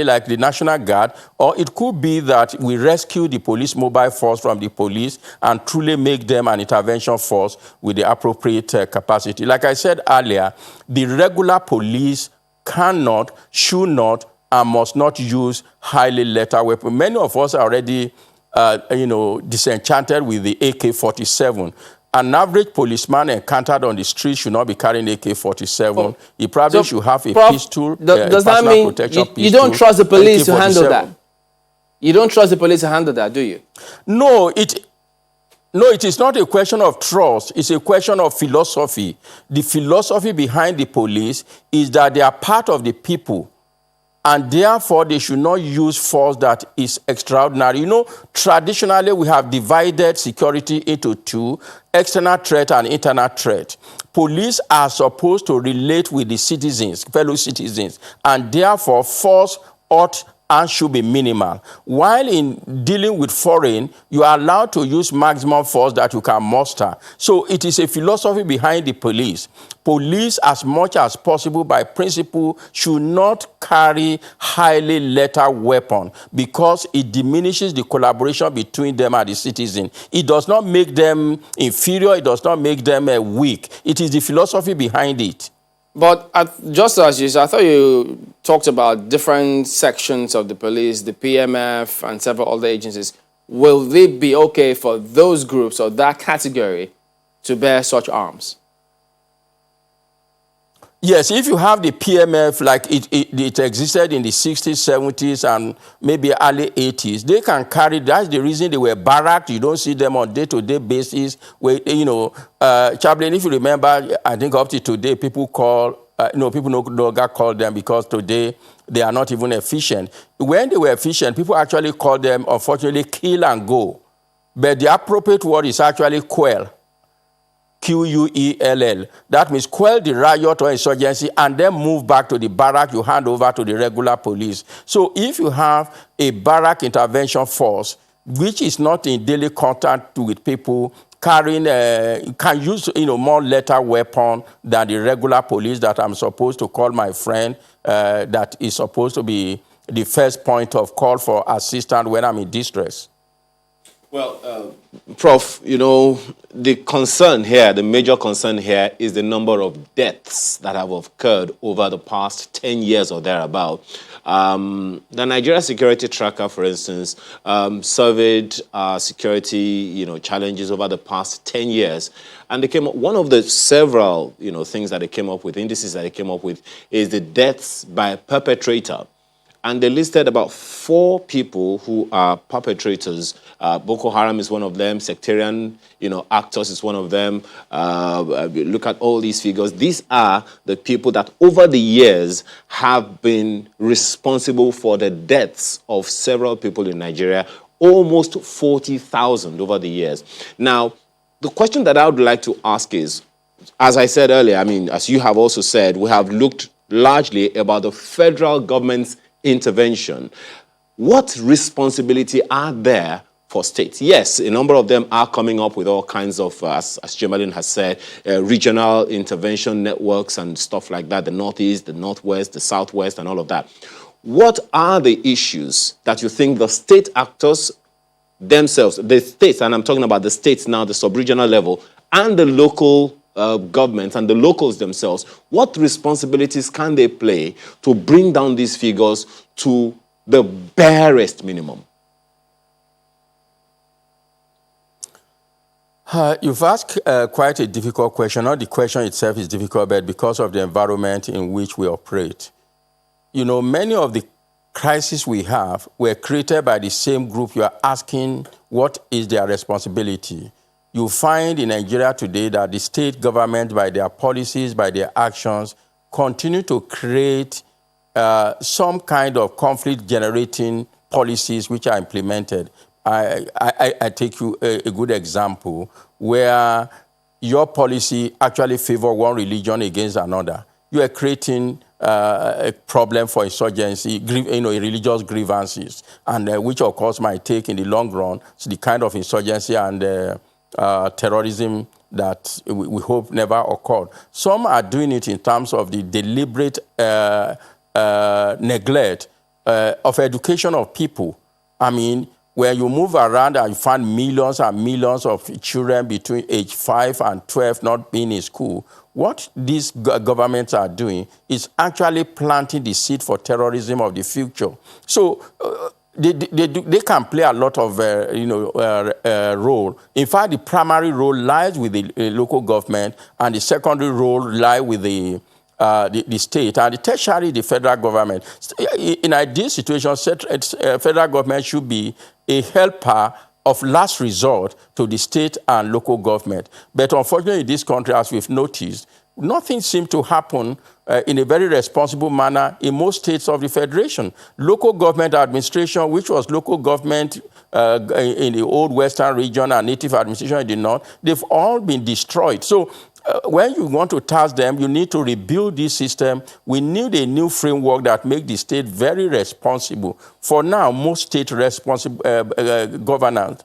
like the National Guard, or it could be that we rescue the police mobile force from the police and truly make them an intervention force with the appropriate capacity. Like I said earlier, the regular police cannot, should not, and must not use highly lethal weapons. Many of us are already, disenchanted with the AK-47. an average policeman encountered on the street should not be carrying AK-47. He probably should have a Prof, pistol, does that mean you don't trust the police to handle that? You don't trust the police to handle that, do you? No, it is not a question of trust. It's a question of philosophy. The philosophy behind the police is that they are part of the people, and therefore they should not use force that is extraordinary. You know, traditionally we have divided security into two, external threat and internal threat. Police are supposed to relate with the citizens, fellow citizens, and therefore force ought and should be minimal. While in dealing with foreign, you are allowed to use maximum force that you can muster. So it is a philosophy behind the police. Police, as much as possible by principle, should not carry highly lethal weapon because it diminishes the collaboration between them and the citizen. It does not make them inferior. It does not make them weak. It is the philosophy behind it. But just as you said, I thought you talked about different sections of the police, the PMF and several other agencies. Will it be okay for those groups or that category to bear such arms? Yes, if you have the PMF like it existed in the 60s, 70s, and maybe early 80s, they can carry, that's the reason they were barracked. You don't see them on day-to-day basis. Where, Chaplain, if you remember, I think up to today, people people no longer call them because today they are not even efficient. When they were efficient, people actually call them, unfortunately, kill and go. But the appropriate word is actually quell. Quell. That means quell the riot or insurgency and then move back to the barrack. You hand over to the regular police. So if you have a barrack intervention force, which is not in daily contact with people, carrying, can use more lethal weapon than the regular police that I'm supposed to call my friend, that is supposed to be the first point of call for assistance when I'm in distress. Well, Prof, the concern here, the major concern here is the number of deaths that have occurred over the past 10 years or thereabout. The Nigeria Security Tracker, for instance, surveyed security, challenges over the past 10 years. And they came up, one of the several, things that they came up with, indices that they came up with, is the deaths by perpetrator. And they listed about 4 people who are perpetrators. Boko Haram is one of them. Sectarian, actors is one of them. Look at all these figures. These are the people that over the years have been responsible for the deaths of several people in Nigeria, almost 40,000 over the years. Now, the question that I would like to ask is, as I said earlier, as you have also said, we have looked largely about the federal government's intervention. What responsibility are there for states? Yes, a number of them are coming up with all kinds of, as Chamberlain has said, regional intervention networks and stuff like that, the Northeast, the Northwest, the Southwest, and all of that. What are the issues that you think the state actors themselves, the states, and I'm talking about the states now, the sub-regional level, and the local governments and the locals themselves, what responsibilities can they play to bring down these figures to the barest minimum? You've asked quite a difficult question. Not the question itself is difficult, but because of the environment in which we operate. Many of the crises we have were created by the same group you are asking what is their responsibility. You find in Nigeria today that the state government, by their policies, by their actions, continue to create some kind of conflict-generating policies which are implemented. I take you a good example where your policy actually favors one religion against another. You are creating a problem for insurgency, religious grievances, and which of course might take in the long run the kind of insurgency and terrorism that we hope never occurred. Some are doing it in terms of the deliberate neglect of education of people. Where you move around and you find millions and millions of children between age 5 and 12 not being in school, what these governments are doing is actually planting the seed for terrorism of the future. So they can play a lot of role. In fact, the primary role lies with the local government, and the secondary role lies with the state, and the tertiary, the federal government. In ideal situations, federal government should be a helper of last resort to the state and local government. But unfortunately, in this country, as we've noticed, nothing seems to happen in a very responsible manner in most states of the Federation. Local government administration, which was local government in the old Western region and native administration in the North, they've all been destroyed. So when you want to task them, you need to rebuild this system. We need a new framework that makes the state very responsible. For now, most state responsible governance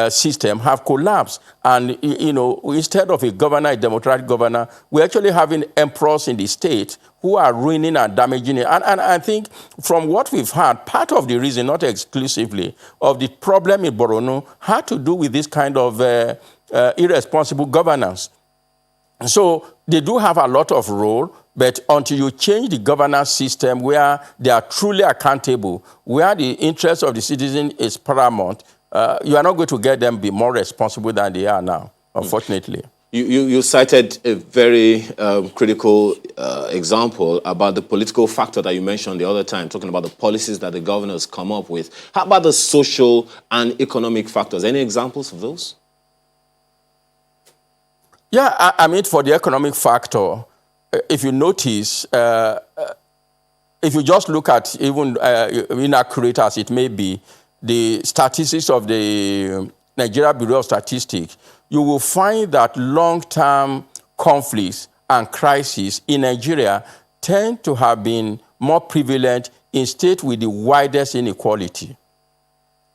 system have collapsed. And, instead of a governor, a democratic governor, we're actually having emperors in the state who are ruining and damaging it. And I think from what we've heard, part of the reason, not exclusively, of the problem in Borno had to do with this kind of irresponsible governance. So they do have a lot of role, but until you change the governance system where they are truly accountable, where the interest of the citizen is paramount, you are not going to get them be more responsible than they are now, unfortunately. You cited a very critical example about the political factor that you mentioned the other time, talking about the policies that the governors come up with. How about the social and economic factors? Any examples of those? Yeah, I mean, for the economic factor, if you notice, if you just look at, even inaccurate as it may be, the statistics of the Nigeria Bureau of Statistics, you will find that long-term conflicts and crises in Nigeria tend to have been more prevalent in states with the widest inequality.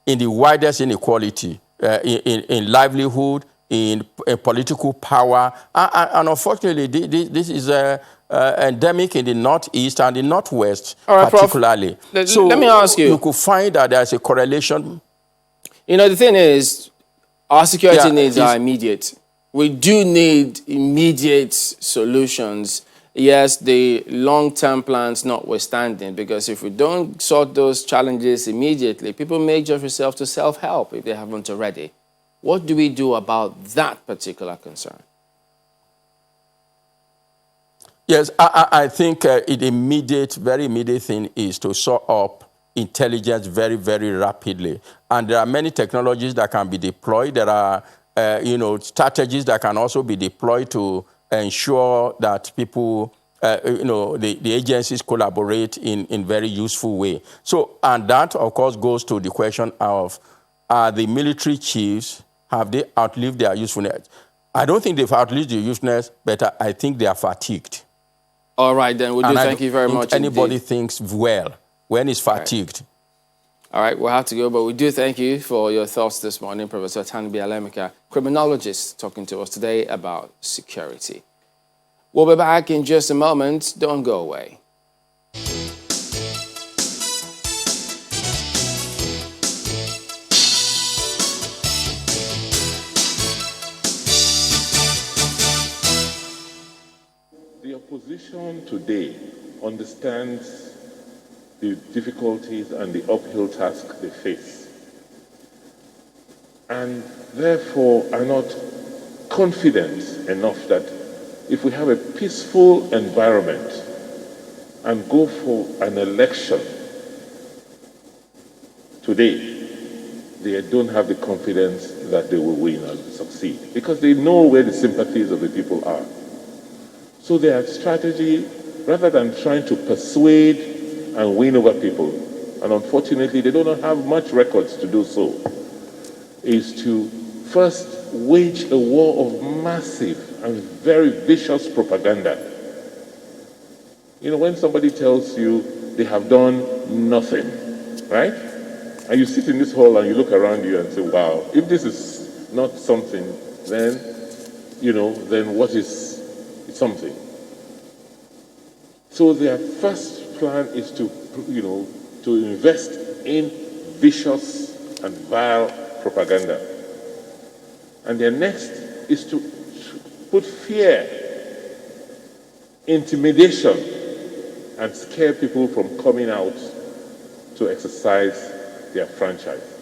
In the widest inequality, in livelihood, in political power, and unfortunately, this is endemic in the Northeast and the Northwest, particularly. Prof, so let me ask you. You could find that there's a correlation. The thing is, our security needs are immediate. We do need immediate solutions. Yes, the long-term plans notwithstanding, because if we don't sort those challenges immediately, people may just resort to self-help if they haven't already. What do we do about that particular concern? Yes, I think the very immediate thing is to sort up intelligence very, very rapidly. And there are many technologies that can be deployed. There are, strategies that can also be deployed to ensure that people, the agencies collaborate in very useful way. So, and that, of course, goes to the question of, are the military chiefs, have they outlived their usefulness? I don't think they've outlived their usefulness, but I think they are fatigued. All right, then. We do thank you very much. Anybody thinks well when he's fatigued. All right, we'll have to go, but we do thank you for your thoughts this morning, Professor Tanbi Alemeka, criminologist, talking to us today about security. We'll be back in just a moment. Don't go away. The opposition today understands the difficulties and the uphill task they face, and therefore are not confident enough that if we have a peaceful environment and go for an election today, they don't have the confidence that they will win and succeed, because they know where the sympathies of the people are. So their strategy, rather than trying to persuade and win over people, and unfortunately they don't have much records to do so, is to first wage a war of massive and very vicious propaganda. When somebody tells you they have done nothing, right? And you sit in this hall and you look around you and say, wow, if this is not something, then, then what is something? So their first plan is to invest in vicious and vile propaganda. And their next is to put fear, intimidation, and scare people from coming out to exercise their franchise.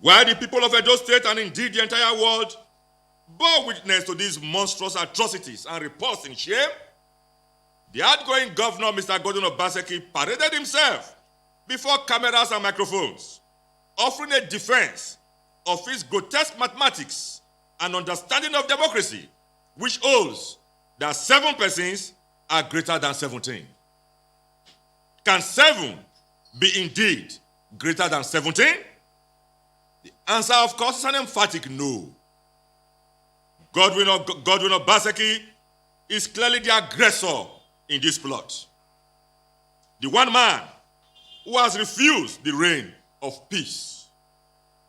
While the people of Edo State and indeed the entire world bore witness to these monstrous atrocities and repulsed in shame, the outgoing governor, Mr. Godwin Obaseki, paraded himself before cameras and microphones, offering a defense of his grotesque mathematics and understanding of democracy, which holds that 7 persons are greater than 17. Can 7 be indeed greater than 17? The answer, of course, is an emphatic no. Godwin Obaseki is clearly the aggressor in this plot. The one man who has refused the reign of peace,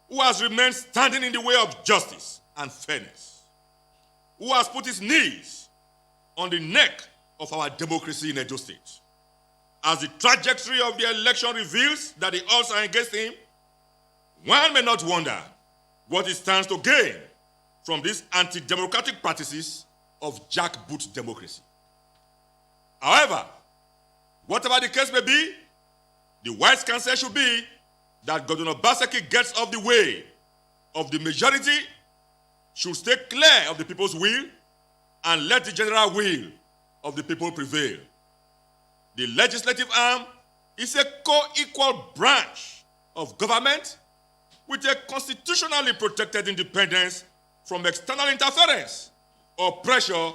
who has remained standing in the way of justice and fairness, who has put his knees on the neck of our democracy in Edo State. As the trajectory of the election reveals that the odds are against him, one may not wonder what he stands to gain from these anti-democratic practices of jackboot democracy. However, whatever the case may be, the wise counsel should be that Godwin Obaseki gets off the way of the majority, should stay clear of the people's will, and let the general will of the people prevail. The legislative arm is a co-equal branch of government with a constitutionally protected independence from external interference or pressure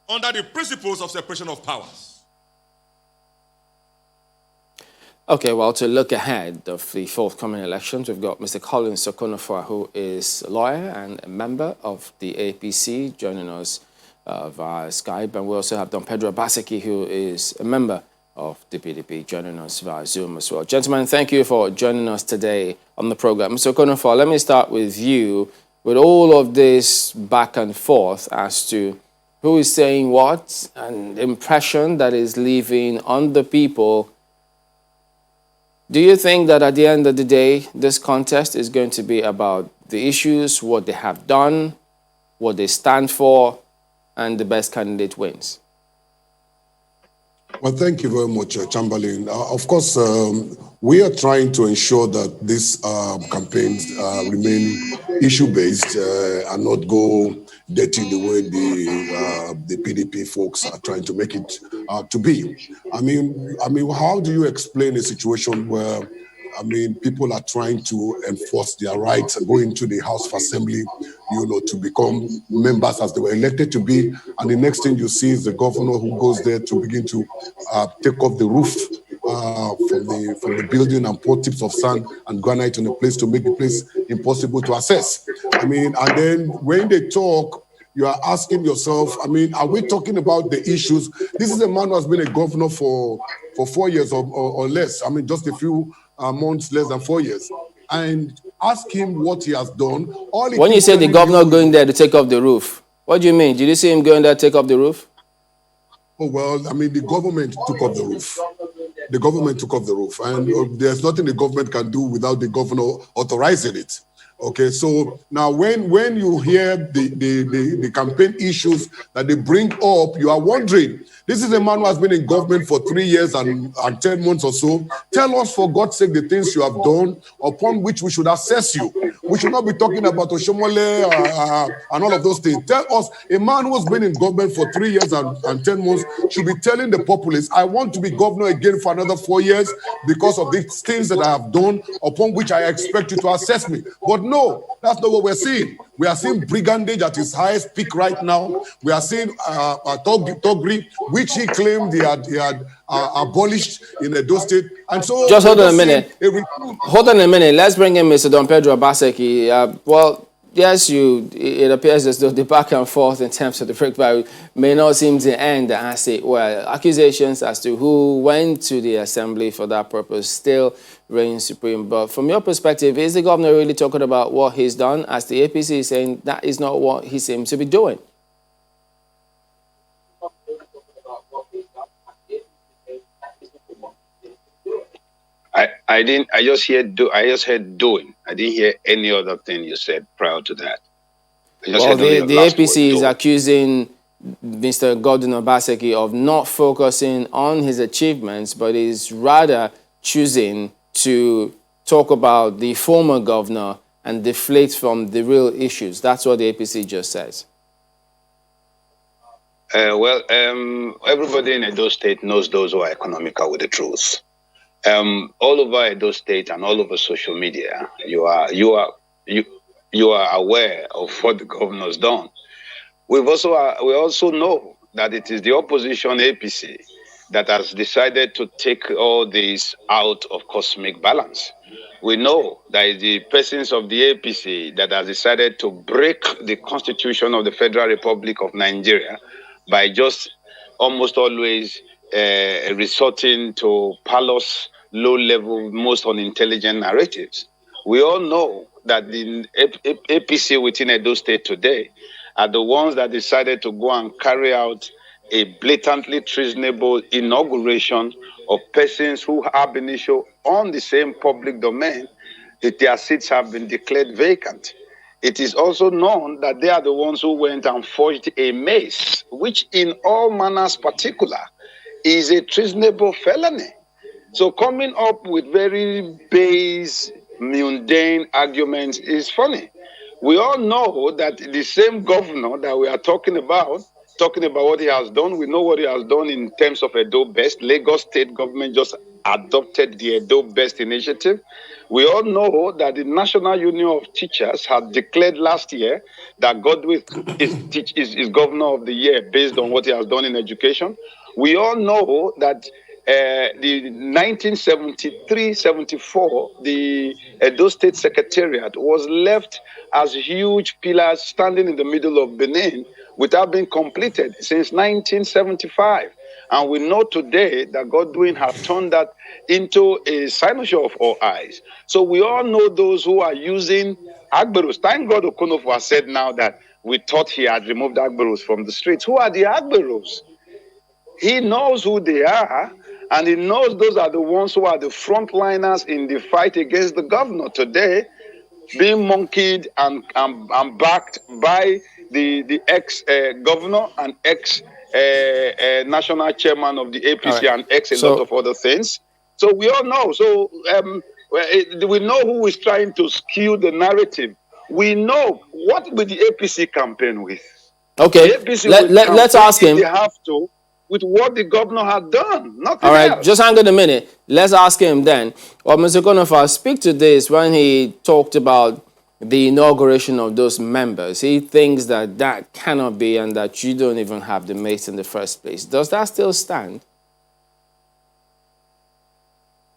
under the principles of separation of powers. Okay, well, to look ahead of the forthcoming elections, we've got Mr. Collins Sokonofa, who is a lawyer and a member of the APC, joining us via Skype. And we also have Don Pedro Obaseki, who is a member of the PDP, joining us via Zoom as well. Gentlemen, thank you for joining us today on the program. Mr. Sokonofa, let me start with you. With all of this back and forth as to who is saying what and the impression that is leaving on the people, do you think that at the end of the day, this contest is going to be about the issues, what they have done, what they stand for, and the best candidate wins? Well, thank you very much, Chamberlain. Of course, we are trying to ensure that these campaigns remain issue-based and not go dirty the way the PDP folks are trying to make it to be. I mean, how do you explain a situation where, people are trying to enforce their rights and go into the House of Assembly, to become members as they were elected to be, and the next thing you see is the governor who goes there to begin to take off the roof from the building and pour tips of sand and granite on the place to make the place impossible to access. And then when they talk, you are asking yourself, are we talking about the issues? This is a man who has been a governor for 4 years or less. Just a few months, less than 4 years. And ask him what he has done. When you say the governor going there to take off the roof, what do you mean? Did you see him going there to take off the roof? Oh, well, the government took off the roof. The government took off the roof. And there's nothing the government can do without the governor authorizing it. Okay, so now when you hear the campaign issues that they bring up, you are wondering, this is a man who has been in government for 3 years and 10 months or so. Tell us, for God's sake, the things you have done upon which we should assess you. We should not be talking about Oshomole and all of those things. Tell us, a man who has been in government for 3 years and 10 months should be telling the populace, I want to be governor again for another 4 years because of these things that I have done upon which I expect you to assess me. But no, that's not what we're seeing. We are seeing brigandage at its highest peak right now. We are seeing Togri, which he claimed he had abolished in Edo State. And so just hold on a minute. Hold on a minute. Let's bring in Mr. Don Pedro Obaseki. Well, yes, it appears as though the back and forth in terms of the breakdown may not seem to end as it were. Accusations as to who went to the assembly for that purpose still reigns supreme. But from your perspective, is the governor really talking about what he's done, as the APC is saying that is not what he seems to be doing? I just heard doing. I didn't hear any other thing you said prior to that. Well, the APC is accusing Mr. Gordon Obaseki of not focusing on his achievements, but is rather choosing to talk about the former governor and deflate from the real issues. That's what the APC just says. Everybody in Edo State knows those who are economical with the truth. All over Edo State and all over social media, you are aware of what the governor's done. We also know that it is the opposition APC that has decided to take all this out of cosmic balance. We know that it's the persons of the APC that has decided to break the Constitution of the Federal Republic of Nigeria by just almost always resorting to palace, low-level, most unintelligent narratives. We all know that the APC within Edo State today are the ones that decided to go and carry out a blatantly treasonable inauguration of persons who have been issued on the same public domain that their seats have been declared vacant. It is also known that they are the ones who went and forged a mace, which in all manners particular is a treasonable felony. So coming up with very base, mundane arguments is funny. We all know that the same governor that we are talking about what he has done, we know what he has done in terms of Edo Best. Lagos State government just adopted the Edo Best initiative. We all know that the National Union of Teachers had declared last year that Godwin is governor of the year based on what he has done in education. We all know that the 1973-74, the Edo State Secretariat was left as huge pillars standing in the middle of Benin without being completed since 1975. And we know today that Godwin has turned that into a cynosure of all eyes. So we all know those who are using Agberos. Thank God Okonofu has said now that we thought he had removed Agberos from the streets. Who are the Agberos? He knows who they are, and he knows those are the ones who are the frontliners in the fight against the governor today, being monkeyed and backed by the ex-governor and ex-national chairman of the APC and lot of other things. So we all know. So we know who is trying to skew the narrative. We know what will the APC campaign with. Okay, let's ask him. They have to with what the governor had done. Nothing All right, else. just hang on a minute. Let's ask him then. Well, Mr. Konofa, speak to this when he talked about the inauguration of those members. He thinks that that cannot be and that you don't even have the mace in the first place. Does that still stand?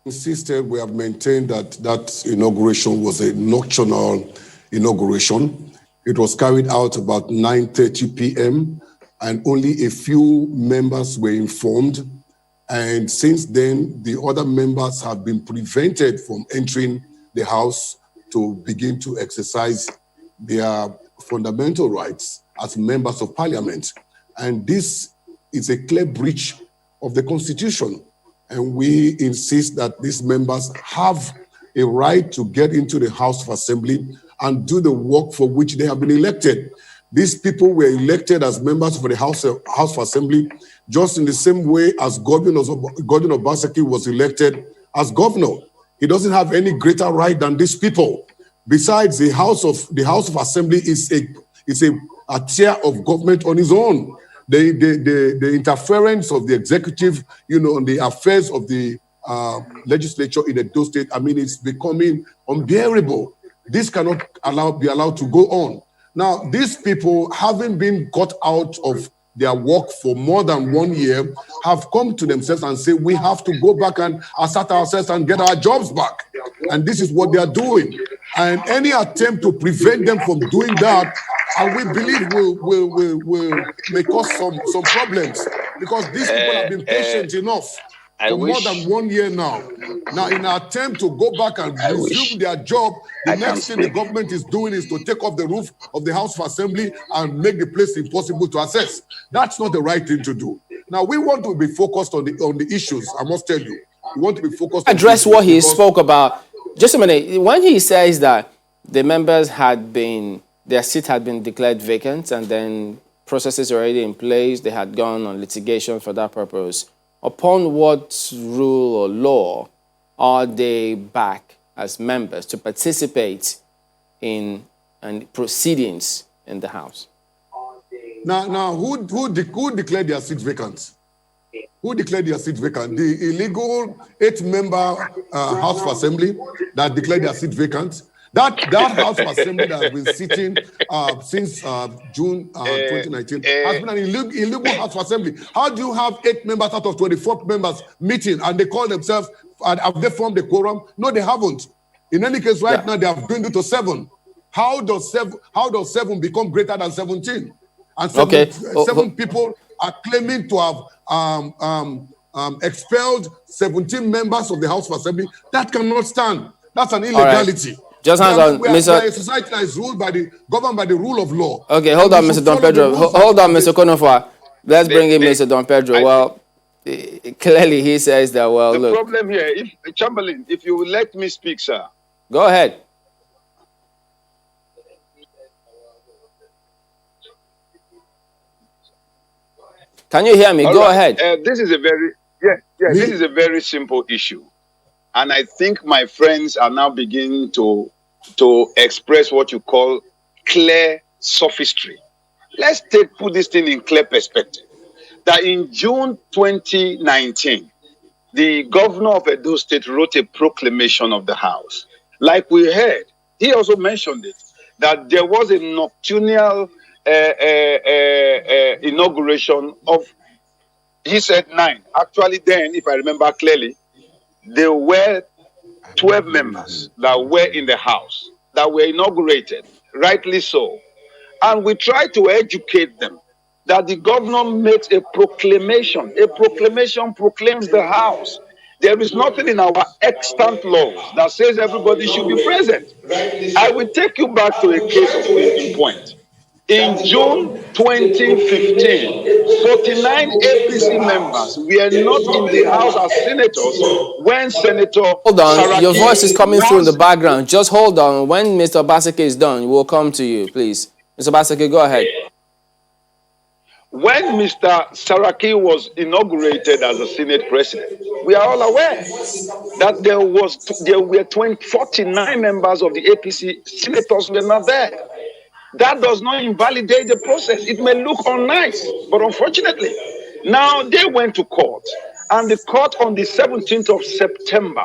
Insisted, we have maintained that inauguration was a nocturnal inauguration. It was carried out about 9:30 p.m. and only a few members were informed. And since then, the other members have been prevented from entering the house to begin to exercise their fundamental rights as members of parliament. And this is a clear breach of the Constitution. And we insist that these members have a right to get into the House of Assembly and do the work for which they have been elected. These people were elected as members of the House of Assembly, just in the same way as Gordon Obaseki was elected as governor. He doesn't have any greater right than these people. Besides, the House of Assembly is a tier of government on its own. The interference of the executive, on the affairs of the legislature in Edo State, it's becoming unbearable. This cannot be allowed to go on. Now, these people, having been cut out of their work for more than 1 year, have come to themselves and say, we have to go back and assert ourselves and get our jobs back. And this is what they are doing. And any attempt to prevent them from doing that, and we believe will may cause some problems, because these people have been patient enough for more than 1 year now. Now, in an attempt to go back and resume their job, the next thing the government is doing is to take off the roof of the House of Assembly and make the place impossible to access. That's not the right thing to do. Now, we want to be focused on the issues, I must tell you. We want to be focused on address what he spoke about. Just a minute. When he says that the members had been their seat had been declared vacant, and then processes already in place. They had gone on litigation for that purpose. Upon what rule or law are they back as members to participate in proceedings in the House? Now, who declared their seats vacant? Who declared their seats vacant? The illegal 8-member House of Assembly that declared their seat vacant. That House of Assembly that has been sitting since June 2019 has been an illegal House of Assembly. How do you have 8 members out of 24 members meeting and they call themselves, have they formed a quorum? No, they haven't. In any case, right now they have dwindled to 7. How does 7 become greater than 17? And 7 people are claiming to have expelled 17 members of the House of Assembly. That cannot stand. That's an illegality. Just hang on, Mr. A society that is governed by the rule of law. Okay, hold on, Mr. Don Pedro. Hold on, Mr. Konofwa. Let's bring in Mr. Don Pedro. Well, clearly he says that, well, the problem here, Chamberlain, if you will let me speak, sir. Go ahead. Can you hear me? Go ahead. This is a this is a very simple issue. And I think my friends are now beginning to express what you call clear sophistry. Let's put this thing in clear perspective. That in June 2019, the governor of Edo State wrote a proclamation of the House. Like we heard, he also mentioned it, that there was a nocturnal inauguration of, he said 9. Actually then, if I remember clearly, there were 12 members that were in the House that were inaugurated, rightly so. And we tried to educate them that the governor makes a proclamation. A proclamation proclaims the House. There is nothing in our extant laws that says everybody should be present. I will take you back to a case of in point. In June 2015, 49 APC members were not in the House as senators when Senator Hold on, Saraki your voice is coming through in the background. Just hold on. When Mr. Obaseki is done, we'll come to you, please. Mr. Obaseki, go ahead. When Mr. Saraki was inaugurated as a Senate president, we are all aware that there were 49 members of the APC senators were not there. That does not invalidate the process. It may look unnice, but unfortunately, now they went to court. And the court on the 17th of September,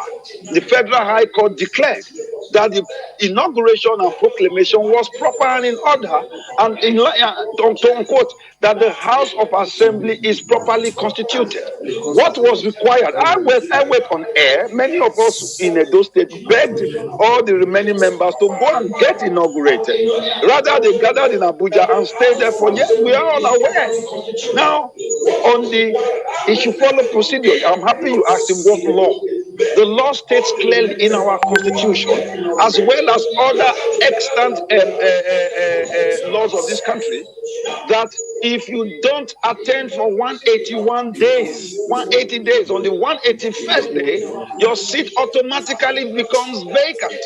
the Federal High Court declared that the inauguration and proclamation was proper and in order, and to unquote, that the House of Assembly is properly constituted. What was required? I went on air. Many of us in Edo State begged all the remaining members to go and get inaugurated. Rather, they gathered in Abuja and stayed there for years. We are all aware. Now, on the issue follow procedure, I'm happy you asked him what law. The law states clearly in our constitution, as well as other extant laws of this country, that if you don't attend for 180 days, on the 181st day, your seat automatically becomes vacant.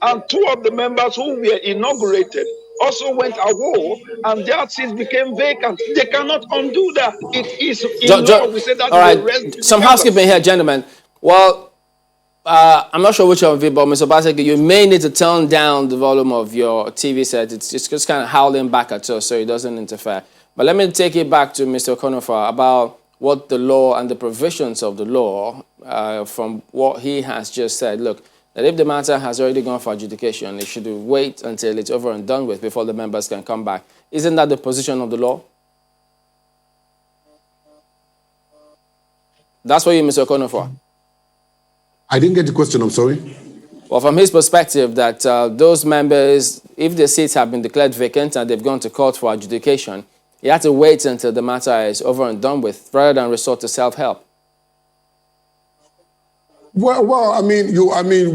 And 2 of the members who were inaugurated also went away, and their seats became vacant. They cannot undo that. It is in law. We say that. All right. Some housekeeping here, gentlemen. Well, I'm not sure which of you, but Mr. Obaseki, you may need to turn down the volume of your TV set. It's just kind of howling back at us, so it doesn't interfere. But let me take it back to Mr. Konofwa about what the law and the provisions of the law, from what he has just said. Look, that if the matter has already gone for adjudication, it should wait until it's over and done with before the members can come back. Isn't that the position of the law? That's for you, Mr. Konofwa. I didn't get the question, I'm sorry. Well, from his perspective, that those members, if the seats have been declared vacant and they've gone to court for adjudication, you have to wait until the matter is over and done with, rather than resort to self-help. Well, I mean,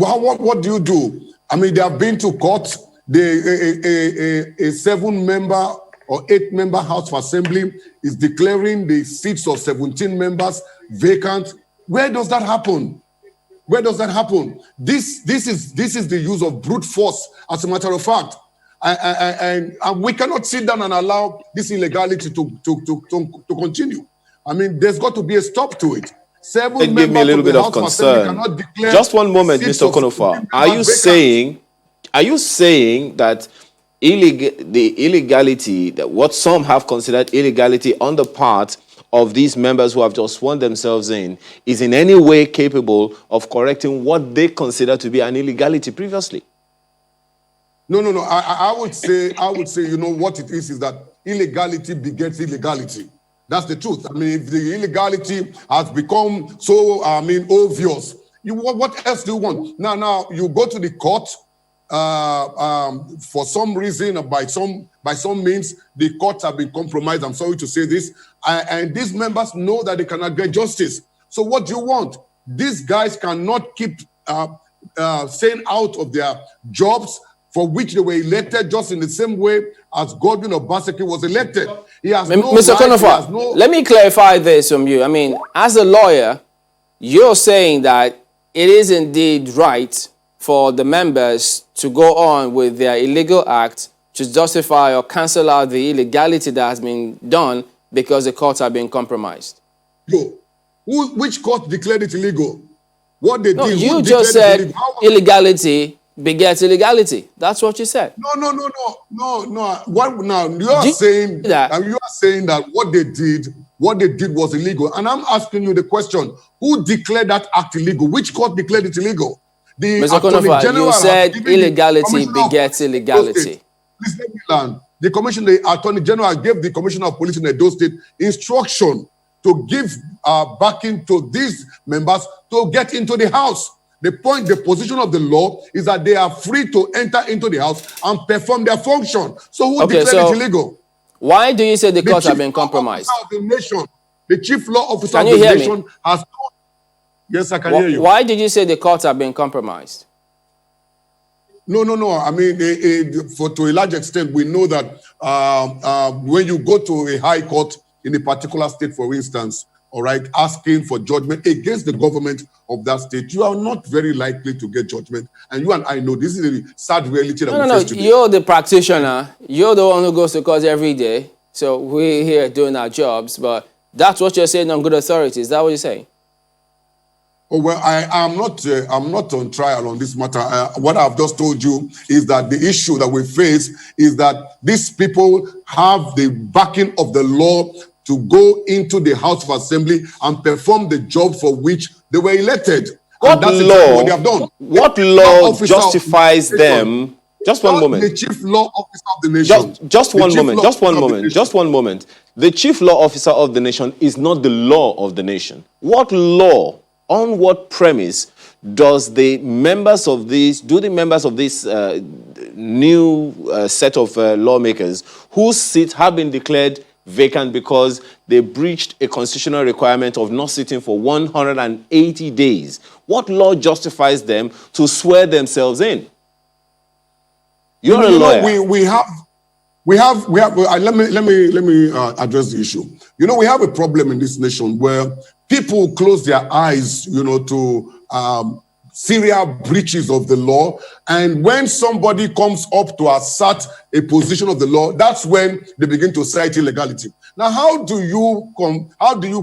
what do you do? I mean, they have been to court. A 7-member or 8-member House of Assembly is declaring the seats of 17 members vacant. Where does that happen? Where does that happen? This is the use of brute force, as a matter of fact. And we cannot sit down and allow this illegality to continue. I mean, there's got to be a stop to it. It gave me a little bit of concern. Just one moment, Mr. Konofa. Are you saying that the illegality, that what some have considered illegality on the part of these members who have just sworn themselves in, is in any way capable of correcting what they consider to be an illegality previously? No. I would say, you know, what it is that illegality begets illegality. That's the truth. I mean, if the illegality has become so, obvious, what else do you want? Now you go to the court, for some reason or by some means, the courts have been compromised. I'm sorry to say this, and these members know that they cannot get justice. So what do you want? These guys cannot keep staying out of their jobs for which they were elected, just in the same way as Godwin Obaseki was elected. He has no Mr. right, Konofa, let me clarify this from you. I mean, as a lawyer, you're saying that it is indeed right for the members to go on with their illegal act to justify or cancel out the illegality that has been done because the courts have been compromised. Which court declared it illegal? What they did? You just said illegality begets illegality. That's what you said. No. What now? You are saying that what they did was illegal, and I'm asking you the question: who declared that act illegal? Which court declared it illegal? Mr. Konofa, you said illegality begets illegality. Please let me land. The Attorney General gave the Commissioner of Police in Edo State instruction to give backing to these members to get into the house. The position of the law is that they are free to enter into the house and perform their function. So who declared it illegal? Why do you say the courts have been compromised? The chief law officer of the nation has told. Yes, I can hear you. Why did you say the courts have been compromised? No. I mean, to a large extent, we know that when you go to a high court in a particular state, for instance, all right, asking for judgment against the government of that state, you are not very likely to get judgment. And you and I know this is a sad reality that we face today. You're the practitioner. You're the one who goes to court every day. So we're here doing our jobs. But that's what you're saying on good authority. Is that what you're saying? Oh, well, I'm not on trial on this matter. What I've just told you is that the issue that we face is that these people have the backing of the law to go into the House of Assembly and perform the job for which they were elected. What law justifies them? Just one moment. The chief law officer of the nation. Just one moment. The chief law officer of the nation is not the law of the nation. What law, on what premise does the members of this new set of lawmakers whose seats have been declared vacant because they breached a constitutional requirement of not sitting for 180 days. What law justifies them to swear themselves in? You're a lawyer. Let me address the issue. You know, we have a problem in this nation where people close their eyes, to serial breaches of the law, and when somebody comes up to assert a position of the law, that's when they begin to cite illegality. Now, how do you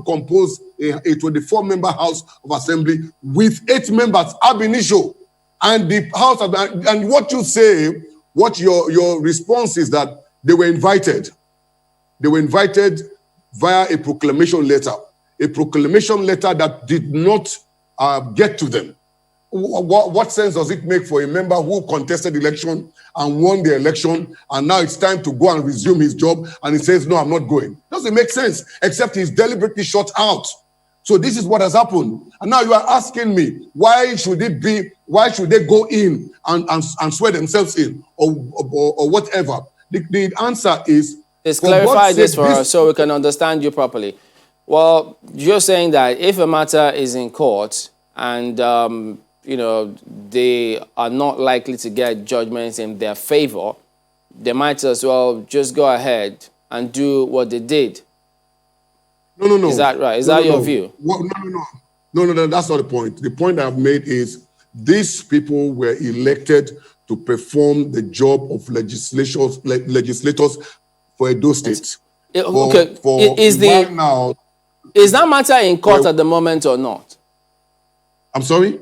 compose a 24-member House of Assembly with 8 members ab initio, and the House and what you say, what your response is that they were invited. They were invited via a proclamation letter that did not get to them. What sense does it make for a member who contested the election and won the election, and now it's time to go and resume his job, and he says, no, I'm not going? Doesn't make sense, except he's deliberately shut out. So this is what has happened. And now you are asking me, why should they go in and swear themselves in or whatever? The answer is... Let's clarify this for us so we can understand you properly. Well, you're saying that if a matter is in court and they are not likely to get judgments in their favor, they might as well just go ahead and do what they did. No. Is that right? Is that your view? No, that's not the point. The point I've made is these people were elected to perform the job of legislators for Edo State. Is that matter in court at the moment or not? I'm sorry?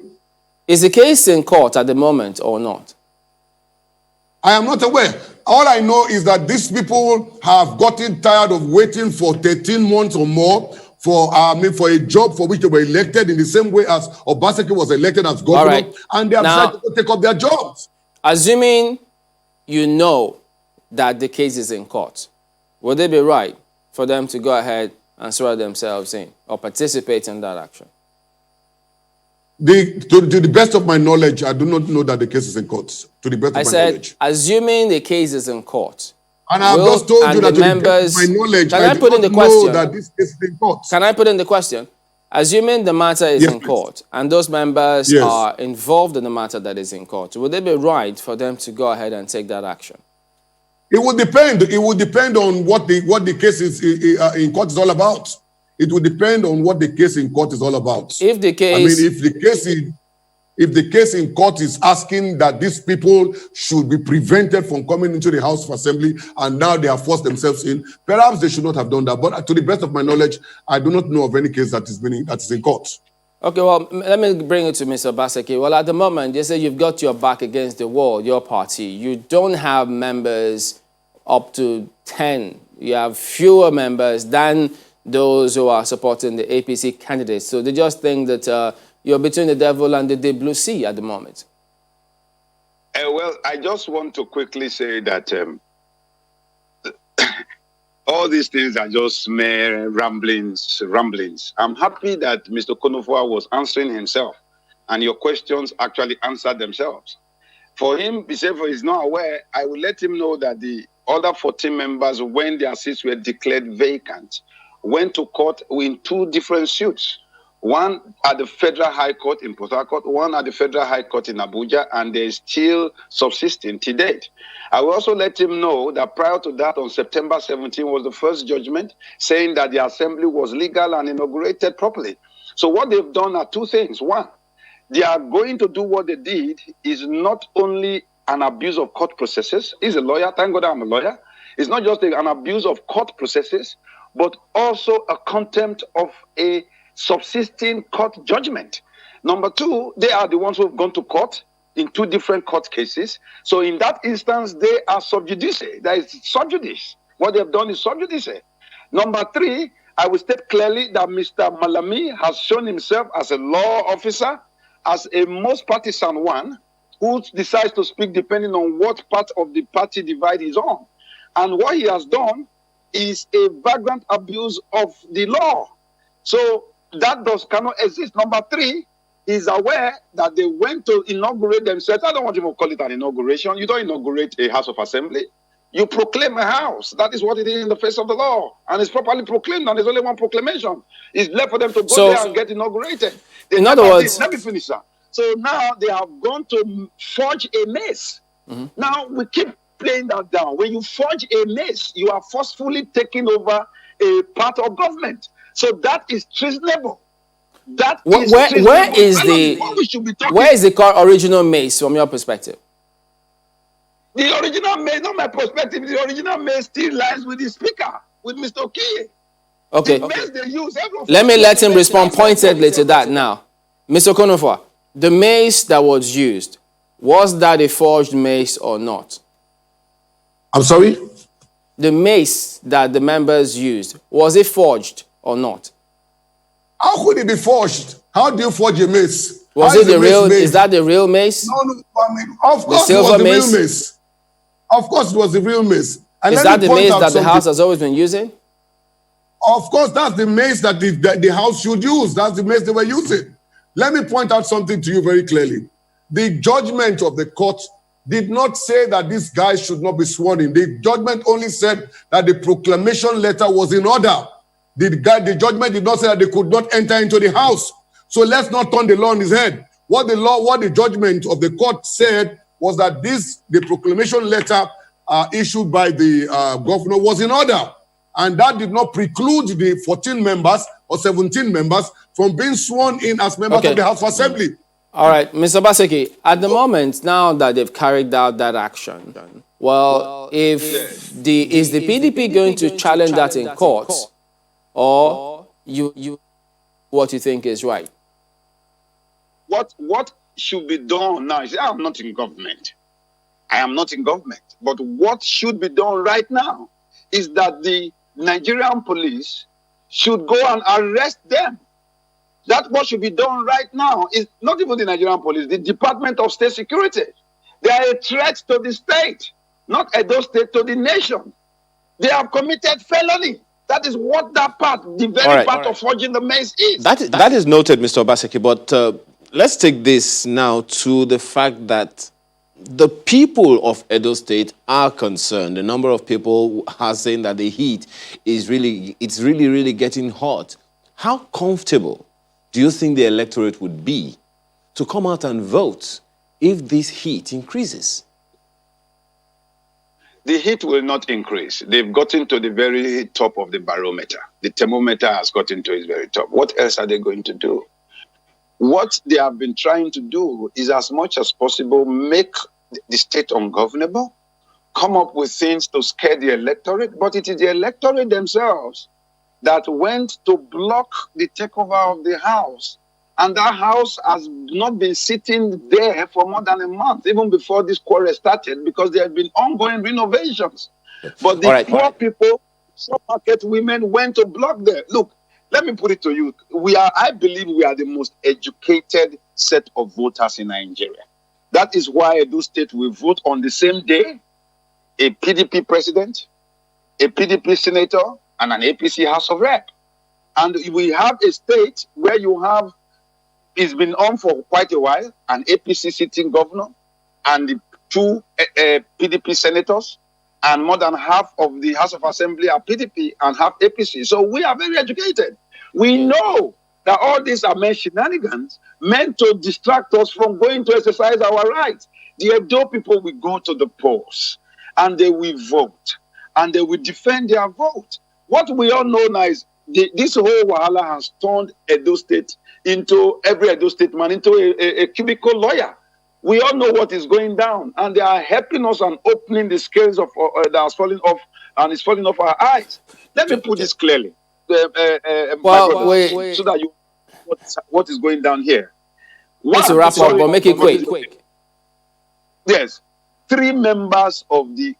Is the case in court at the moment or not? I am not aware. All I know is that these people have gotten tired of waiting for 13 months or more for a job for which they were elected in the same way as Obaseki was elected as governor, right. and they have decided to take up their jobs. Assuming you know that the case is in court, would it be right for them to go ahead and swear themselves in or participate in that action? To the best of my knowledge, I do not know that the case is in court. To the best of my knowledge. Assuming the case is in court. And I've just told you that to the best of my knowledge, I do not know that this case is in court. Can I put in the question? Assuming the matter is in court and those members are involved in the matter that is in court, would it be right for them to go ahead and take that action? It would depend. It would depend on what the case is in court is all about. It would depend on what the case in court is all about. If the case, if the case in court is asking that these people should be prevented from coming into the House of Assembly and now they have forced themselves in, perhaps they should not have done that. But to the best of my knowledge, I do not know of any case that is in court. Okay, well, let me bring it to Mr. Obaseki. Well, at the moment, you say you've got your back against the wall, your party. You don't have members up to 10. You have fewer members than those who are supporting the APC candidates. So they just think that you're between the devil and the deep blue sea at the moment. Well, I just want to quickly say that all these things are just mere ramblings. I'm happy that Mr. Konofua was answering himself and your questions actually answered themselves. For him, if he's not aware, I will let him know that the other 14 members, when their seats were declared vacant, went to court in 2 different suits. One at the Federal High Court in Port Harcourt, one at the Federal High Court in Abuja, and they're still subsisting to date. I will also let him know that prior to that, on September 17 was the first judgment saying that the assembly was legal and inaugurated properly. So what they've done are 2 things. One, they are going to do what they did is not only an abuse of court processes. He's a lawyer. Thank God I'm a lawyer. It's not just an abuse of court processes, but also a contempt of a subsisting court judgment. Number 2, they are the ones who have gone to court in 2 different court cases. So in that instance, they are sub judice. That is sub judice. What they have done is sub judice. Number 3, I will state clearly that Mr. Malami has shown himself as a law officer, as a most partisan one, who decides to speak depending on what part of the party divide he's on. And what he has done is a vagrant abuse of the law. So that cannot exist. Number 3, he's aware that they went to inaugurate themselves. I don't want you to call it an inauguration. You don't inaugurate a House of Assembly. You proclaim a house. That is what it is in the face of the law. And it's properly proclaimed, and there's only one proclamation. It's left for them to go there and get inaugurated. In other words... Let me finish, sir. So now they have gone to forge a mace. Now we keep playing that down. When you forge a mace, you are forcefully taking over a part of government. So that is treasonable. That is treasonable. Where is the original mace from your perspective? The original mace, not my perspective, the original mace still lies with the speaker, with Mr. Okiye. Okay. The mace they use, let me let him respond pointedly to that now. Mr. Konofua, the mace that was used, was that a forged mace or not? I'm sorry? The mace that the members used, was it forged or not? How could it be forged? How do you forge a mace? Was it the real? Is that the real mace? No, I mean, of course it was the real mace. Of course it was the real mace. And is that the mace that the House has always been using? Of course, that's the mace that the House should use. That's the mace they were using. Let me point out something to you very clearly. The judgment of the court did not say that these guys should not be sworn in. The judgment only said that the proclamation letter was in order. The judgment did not say that they could not enter into the house. So let's not turn the law on his head. What the judgment of the court said was that the proclamation letter issued by the governor was in order. And that did not preclude the 14 members or 17 members from being sworn in as members of the House of Assembly. All right, Mr. Baseki, at the moment, now that they've carried out that action, well, is the PDP going to challenge that in court, or what you think is right? What should be done now is, I'm not in government. I am not in government. But what should be done right now is that the Nigerian police should go and arrest them. That's what should be done right now. Is not even the Nigerian police, the Department of State Security. They are a threat to the state, not Edo State, to the nation. They have committed felony. That is what that part, the very part of forging the maize is. That is noted, Mr. Obaseki, but let's take this now to the fact that the people of Edo State are concerned. A number of people are saying that the heat is really getting hot. How comfortable do you think the electorate would be to come out and vote if this heat increases? The heat will not increase. They've gotten to the very top of the barometer. The thermometer has gotten to its very top. What else are they going to do? What they have been trying to do is, as much as possible, make the state ungovernable, come up with things to scare the electorate, but it is the electorate themselves that went to block the takeover of the house. And that house has not been sitting there for more than a month, even before this quarrel started, because there have been ongoing renovations. But the poor people, some market women went to block them. Look, let me put it to you. I believe we are the most educated set of voters in Nigeria. That is why Edo State will vote on the same day a PDP president, a PDP senator, and an APC House of Rep. And we have a state where you have, it's been on for quite a while, an APC sitting governor and the two PDP senators, and more than half of the House of Assembly are PDP and half APC. So we are very educated. We know that all these are meant shenanigans meant to distract us from going to exercise our rights. The Edo people will go to the polls and they will vote and they will defend their vote. What we all know now is this whole wahala has turned Edo State into, every Edo State man, into a cubicle lawyer. We all know what is going down, and they are helping us and opening the scales of that is falling off, and it's falling off our eyes. Let me put this clearly, so that you what is going down here. Let's wrap up, but make it quick. Yes, 3 members of the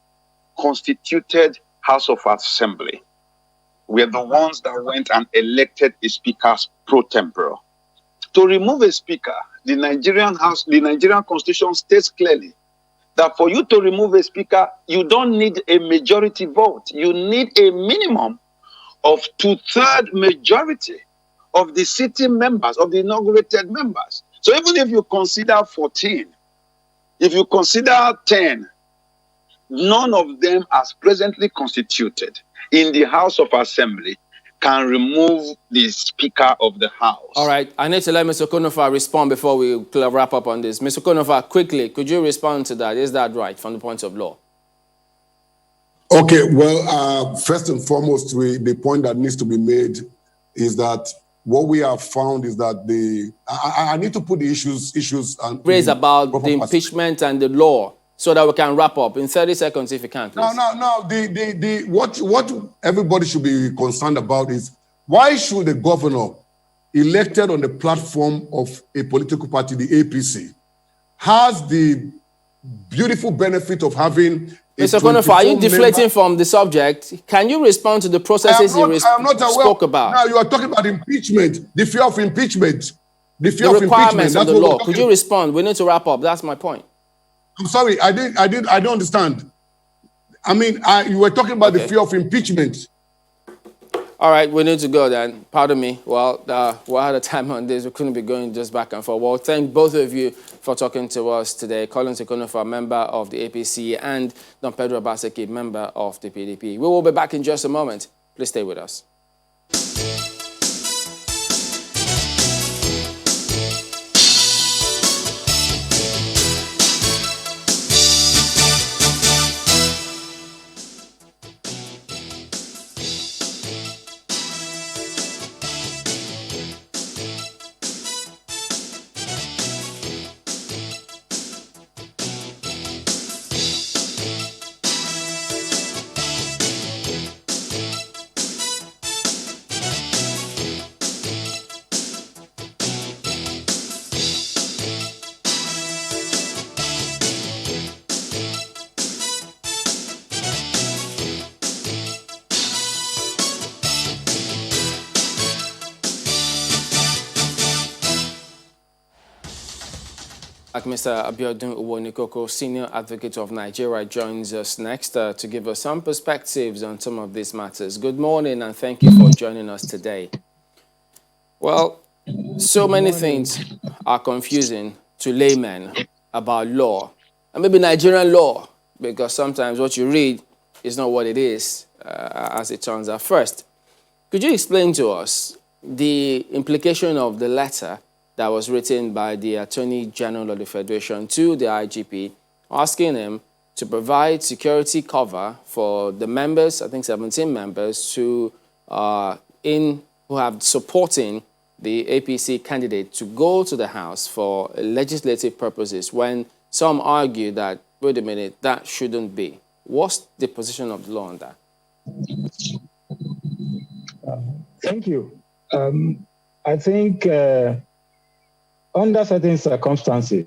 constituted House of Assembly were the ones that went and elected a speaker pro tempore. To remove a speaker, the Nigerian Constitution states clearly that for you to remove a speaker, you don't need a majority vote. You need a minimum of 2/3 majority of the sitting members, of the inaugurated members. So even if you consider 14, if you consider 10, none of them as presently constituted in the House of Assembly can remove the Speaker of the House. All right, I need to let Mr. Konofa respond before we wrap up on this. Mr. Konofa, quickly, could you respond to that? Is that right from the point of law? Okay, well, first and foremost, the point that needs to be made is that what we have found is that I need to put the issues and raise about the impeachment and the law, so that we can wrap up in 30 seconds if you can, please. No. What everybody should be concerned about is, why should a governor elected on the platform of a political party, the APC, has the beautiful benefit of having Mr. Konofa, are you deflating from the subject? Can you respond to the processes you spoke about? Now you are talking about impeachment, the fear of impeachment. The requirements of the law. Could you respond? We need to wrap up. That's my point. I'm sorry, I don't understand. I mean, you were talking about the fear of impeachment. All right, we need to go then. Pardon me. Well, we're out of time on this. We couldn't be going just back and forth. Well, thank both of you for talking to us today. Collins Ikonofa, member of the APC, and Don Pedro Obaseki, member of the PDP. We will be back in just a moment. Please stay with us. Mr. Abiodun Uwonikoko, Senior Advocate of Nigeria, joins us next to give us some perspectives on some of these matters. Good morning and thank you for joining us today. Well, so many things are confusing to laymen about law, and maybe Nigerian law, because sometimes what you read is not what it is, as it turns out. First, could you explain to us the implication of the letter that was written by the Attorney General of the Federation to the IGP, asking him to provide security cover for the members, I think 17 members, who have supporting the APC candidate to go to the House for legislative purposes, when some argue that, wait a minute, that shouldn't be. What's the position of the law on that? Thank you. I think under certain circumstances,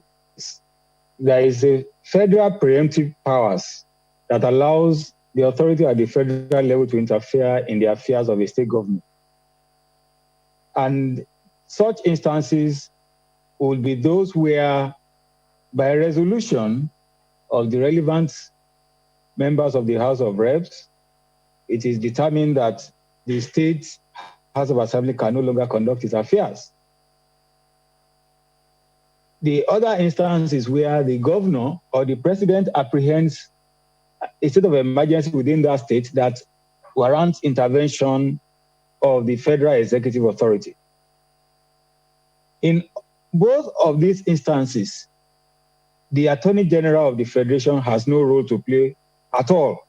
there is a federal preemptive powers that allows the authority at the federal level to interfere in the affairs of a state government. And such instances will be those where, by resolution of the relevant members of the House of Reps, it is determined that the state House of Assembly can no longer conduct its affairs. The other instance is where the governor or the president apprehends a state of emergency within that state that warrants intervention of the federal executive authority. In both of these instances, the Attorney General of the Federation has no role to play at all.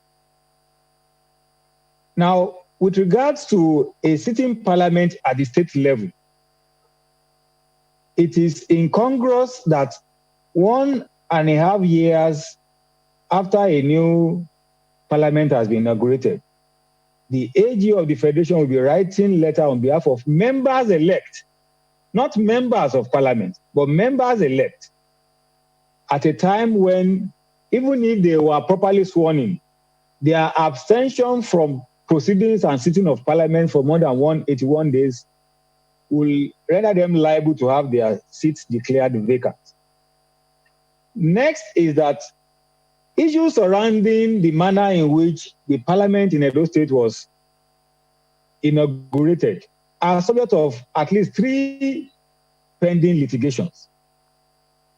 Now, with regards to a sitting parliament at the state level, it is incongruous that 1.5 years after a new parliament has been inaugurated, the AG of the Federation will be writing letter on behalf of members elect, not members of parliament, but members elect, at a time when, even if they were properly sworn in, their abstention from proceedings and sitting of parliament for more than 181 days will render them liable to have their seats declared vacant. Next is that issues surrounding the manner in which the parliament in Edo State was inaugurated are subject of at least 3 pending litigations,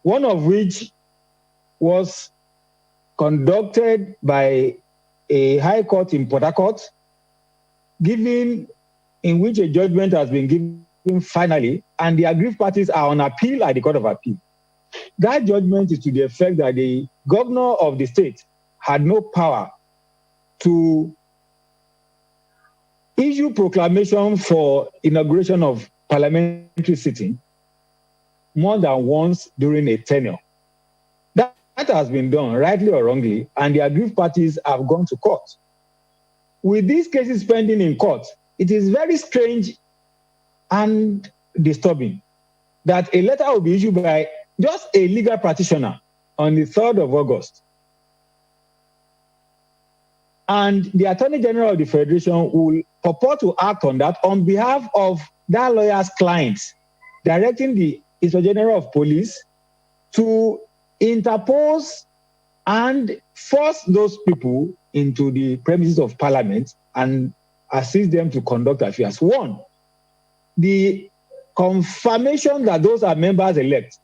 one of which was conducted by a high court in Port Harcourt, in which a judgment has been given finally, and the aggrieved parties are on appeal at the Court of Appeal. That judgment is to the effect that the governor of the state had no power to issue proclamation for inauguration of parliamentary sitting more than once during a tenure. That has been done, rightly or wrongly, and the aggrieved parties have gone to court. With these cases pending in court, it is very strange and disturbing that a letter will be issued by just a legal practitioner on the 3rd of August. And the Attorney General of the Federation will purport to act on that on behalf of that lawyer's clients, directing the Inspector General of Police to interpose and force those people into the premises of Parliament and assist them to conduct affairs. One, the confirmation that those are members elect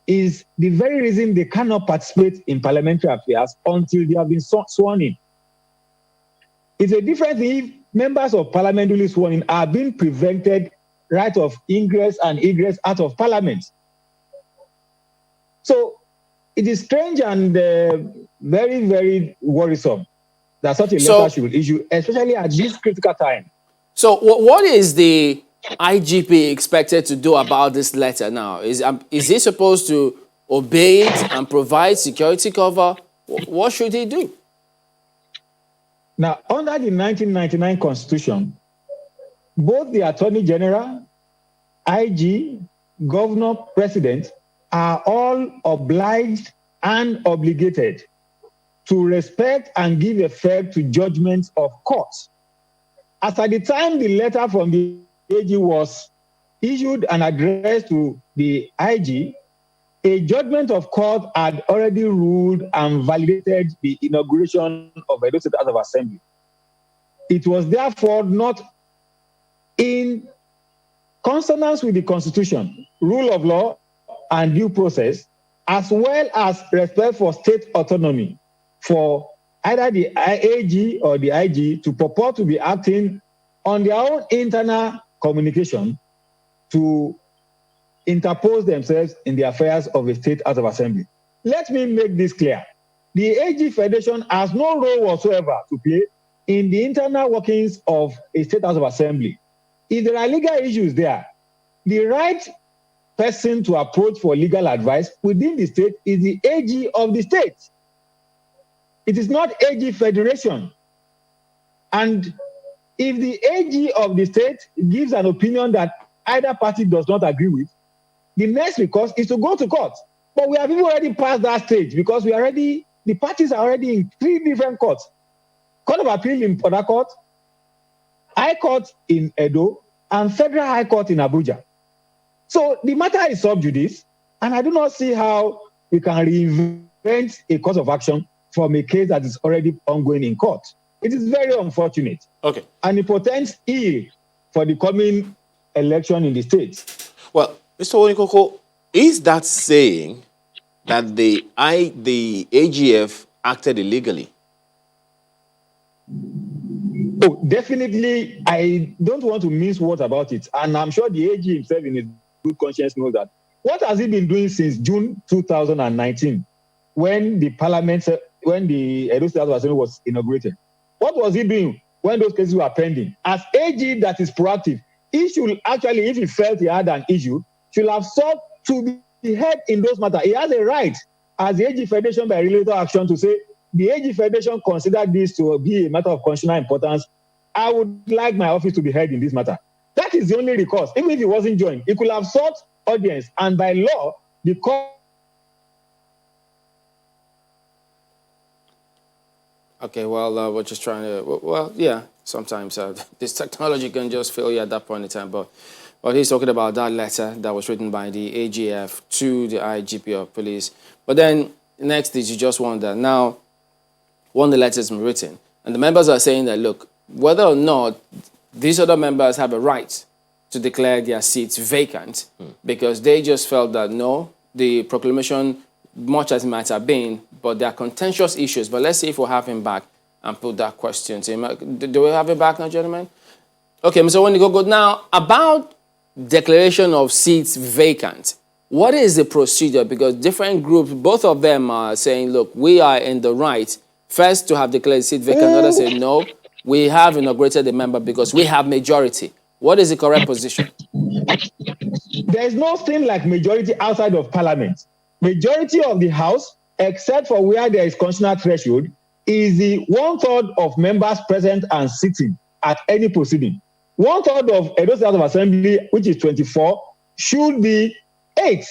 is the very reason they cannot participate in parliamentary affairs until they have been sworn in. It's a different thing if members of parliament duly sworn in are being prevented right of ingress and egress out of parliament. So it is strange and very, very worrisome that such a letter should issue, especially at this critical time. So what is the IGP expected to do about this letter now? Is he supposed to obey it and provide security cover? What should he do? Now, under the 1999 Constitution, both the Attorney General, IG, Governor, President are all obliged and obligated to respect and give effect to judgments of courts. As at the time the letter from the AG was issued and addressed to the IG, a judgment of court had already ruled and validated the inauguration of Edo State House of Assembly. It was therefore not in consonance with the Constitution, rule of law, and due process, as well as respect for state autonomy, for either the AG or the IG to purport to be acting on their own internal communication to interpose themselves in the affairs of a state House of Assembly. Let me make this clear. The AG Federation has no role whatsoever to play in the internal workings of a state House of Assembly. If there are legal issues there, the right person to approach for legal advice within the state is the AG of the state. It is not AG Federation. And if the AG of the state gives an opinion that either party does not agree with, the next recourse is to go to court. But we have even already passed that stage because the parties are already in 3 different courts. Court of Appeal in Port Harcourt, High Court in Edo, and Federal High Court in Abuja. So the matter is sub judice, and I do not see how we can reinvent a course of action from a case that is already ongoing in court. It is very unfortunate. Okay. And it portends ill for the coming election in the states. Well, Mr. Onikoko, is that saying that the AGF acted illegally? Oh, definitely, I don't want to mince words about it. And I'm sure the AG himself in his good conscience knows that. What has he been doing since June 2019 when the Edo State House of Assembly was inaugurated? What was he doing when those cases were pending? As AG that is proactive, he should actually, if he felt he had an issue, should have sought to be heard in those matters. He has a right as the AG Federation by related action to say, the AG Federation considered this to be a matter of constitutional importance. I would like my office to be heard in this matter. That is the only recourse. Even if he wasn't joined, he could have sought audience, and by law, the court. Okay, well, we're just trying to, well, yeah, sometimes this technology can just fail you at that point in time, but he's talking about that letter that was written by the AGF to the IGP of police. But then next is you just wonder, now, one of the letters been written, and the members are saying that, look, whether or not these other members have a right to declare their seats vacant, because they just felt that, no, the proclamation, much as it might have been, but there are contentious issues. But let's see if we'll have him back and put that question to him. Do we have him back now, gentlemen? Okay, Mr. Wanigogo, now, about declaration of seats vacant, what is the procedure? Because different groups, both of them are saying, look, we are in the right, first to have declared seat vacant, others say, no, we have inaugurated the member because we have majority. What is the correct position? There is no thing like majority outside of parliament. Majority of the House, except for where there is constitutional threshold, is the 1/3 of members present and sitting at any proceeding. 1/3 of Edo State House of Assembly, which is 24, should be 8.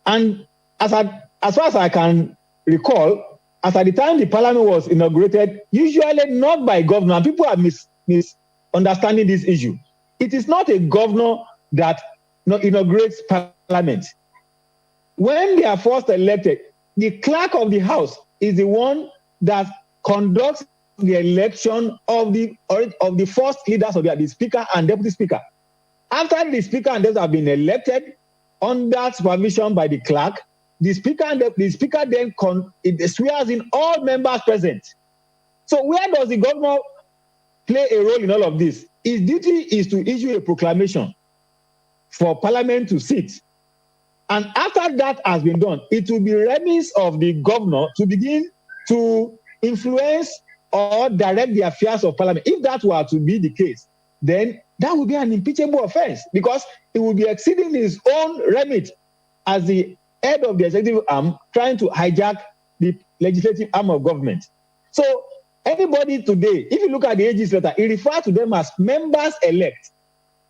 And as far as I can recall, as at the time the parliament was inaugurated, usually not by governor, and people are misunderstanding this issue. It is not a governor that inaugurates parliament. When they are first elected, the clerk of the house is the one that conducts the election of the first leaders of the speaker and deputy speaker. After the speaker and deputy have been elected under supervision by the clerk, the speaker then swears in all members present. So where does the governor play a role in all of this? His duty is to issue a proclamation for parliament to sit. And after that has been done, it will be remiss of the governor to begin to influence or direct the affairs of parliament. If that were to be the case, then that would be an impeachable offense because it would be exceeding his own remit as the head of the executive arm trying to hijack the legislative arm of government. So anybody today, if you look at the AG's letter, it refers to them as members elect.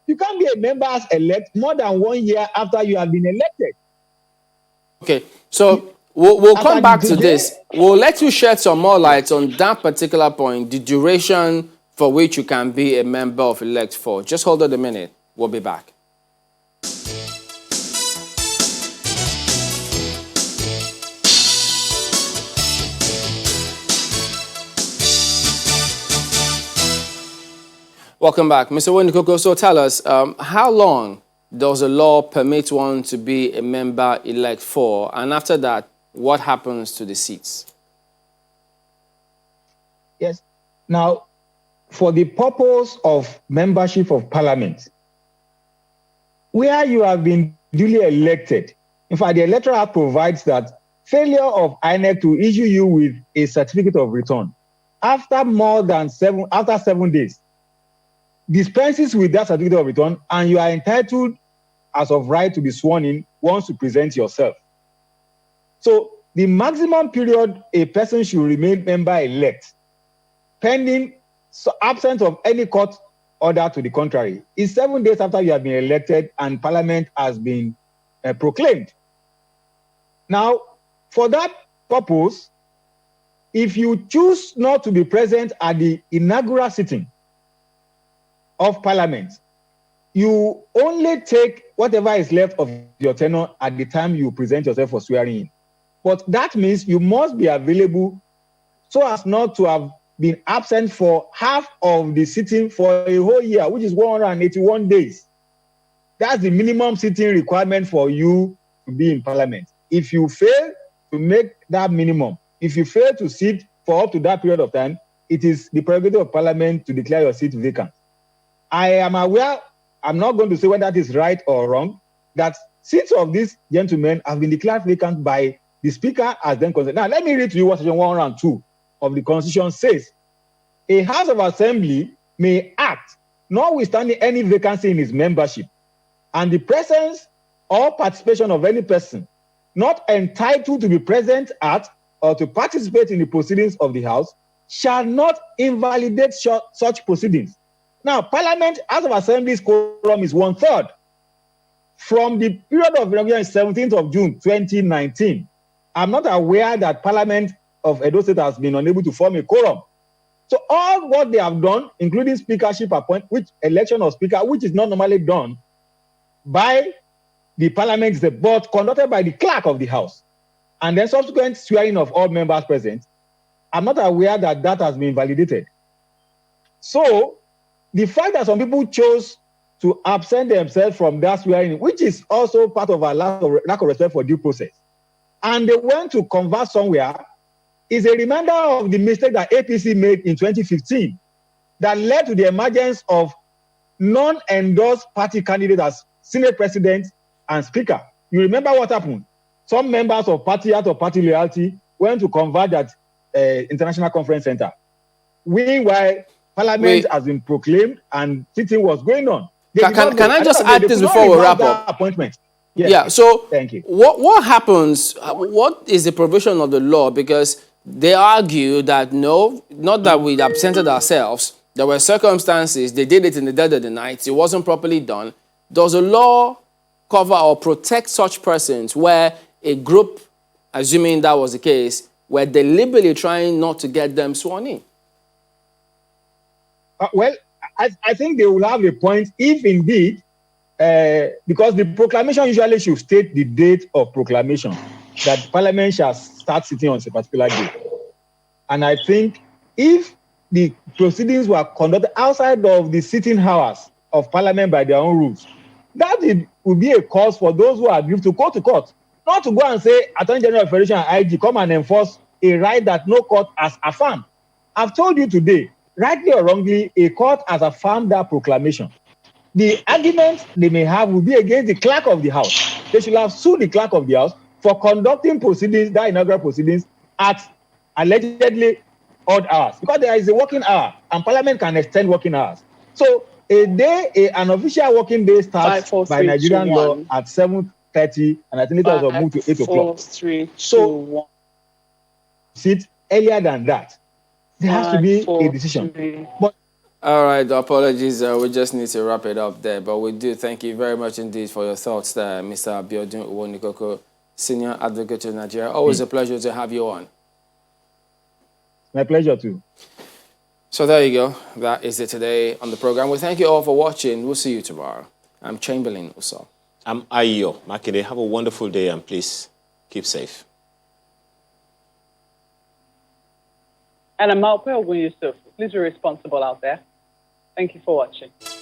You can't be a members elect more than 1 year after you have been elected. Okay, so we'll come back to this. We'll let you shed some more light on that particular point, the duration for which you can be a member of elect for. Just hold on a minute. We'll be back. Welcome back. Mr. Wonikoko, so tell us, how long does the law permit one to be a member-elect for? And after that, what happens to the seats? Yes. Now, for the purpose of membership of parliament, where you have been duly elected, in fact, the Electoral Act provides that failure of INEC to issue you with a certificate of return after 7 days dispenses with that certificate of return, and you are entitled as of right to be sworn in once you present yourself. So the maximum period a person should remain member-elect, pending absence of any court order to the contrary, is 7 days after you have been elected and parliament has been proclaimed. Now, for that purpose, if you choose not to be present at the inaugural sitting of parliament, you only take whatever is left of your tenure at the time you present yourself for swearing in. But that means you must be available so as not to have been absent for half of the sitting for a whole year, which is 181 days. That's the minimum sitting requirement for you to be in parliament. If you fail to make that minimum, if you fail to sit for up to that period of time, it is the prerogative of parliament to declare your seat vacant. I am aware, I'm not going to say whether that is right or wrong, that seats of these gentlemen have been declared vacant by the speaker as then concerned. Now, let me read to you what section 102 of the Constitution says. A House of Assembly may act, notwithstanding any vacancy in its membership, and the presence or participation of any person not entitled to be present at or to participate in the proceedings of the House shall not invalidate such proceedings. Now, Parliament, House of Assembly's quorum is 1/3. From the period of inauguration, 17th of June 2019, I'm not aware that Parliament of Edo State has been unable to form a quorum. So all what they have done, including speakership appointment, which election of speaker, which is not normally done by the Parliament, but conducted by the clerk of the House, and then subsequent swearing of all members present, I'm not aware that that has been validated. So the fact that some people chose to absent themselves from that swearing, which is also part of our lack of respect for due process, and they went to converse somewhere, is a reminder of the mistake that APC made in 2015 that led to the emergence of non-endorsed party candidates as Senate President and Speaker. You remember what happened? Some members of party, out of party loyalty, went to converge at International Conference Center. Meanwhile, Parliament has been proclaimed and sitting was going on. Can I just add this before we wrap up? Appointment. Yes. Yeah, so thank you. What happens, what is the provision of the law? Because they argue that no, not that we absented ourselves. There were circumstances, they did it in the dead of the night, it wasn't properly done. Does the law cover or protect such persons where a group, assuming that was the case, were deliberately trying not to get them sworn in? Well, I think they will have a point if indeed, because the proclamation usually should state the date of proclamation, that Parliament shall start sitting on a particular day. And I think if the proceedings were conducted outside of the sitting hours of Parliament by their own rules, that would be a cause for those who are aggrieved to go to court. Not to go and say, Attorney General of Federation and IG, come and enforce a right that no court has affirmed. I've told you today, rightly or wrongly, a court has affirmed that proclamation. The argument they may have will be against the clerk of the House. They should have sued the clerk of the House for conducting proceedings, that inaugural proceedings, at allegedly odd hours. Because there is a working hour, and Parliament can extend working hours. So an official working day starts by Nigerian law at 7:30, and I think it was moved to 8 o'clock. So sit earlier than that. There has to be a decision. But all right, apologies. We just need to wrap it up there. But we do thank you very much indeed for your thoughts there, Mr. Abiodun Uwonikoko, Senior Advocate of Nigeria. Always a pleasure to have you on. My pleasure too. So there you go. That is it today on the program. We thank you all for watching. We'll see you tomorrow. I'm Chamberlain Uso. I'm Ayo Makinde. Have a wonderful day and please keep safe. And I'm Malpe Yusuf. Please be responsible out there. Thank you for watching.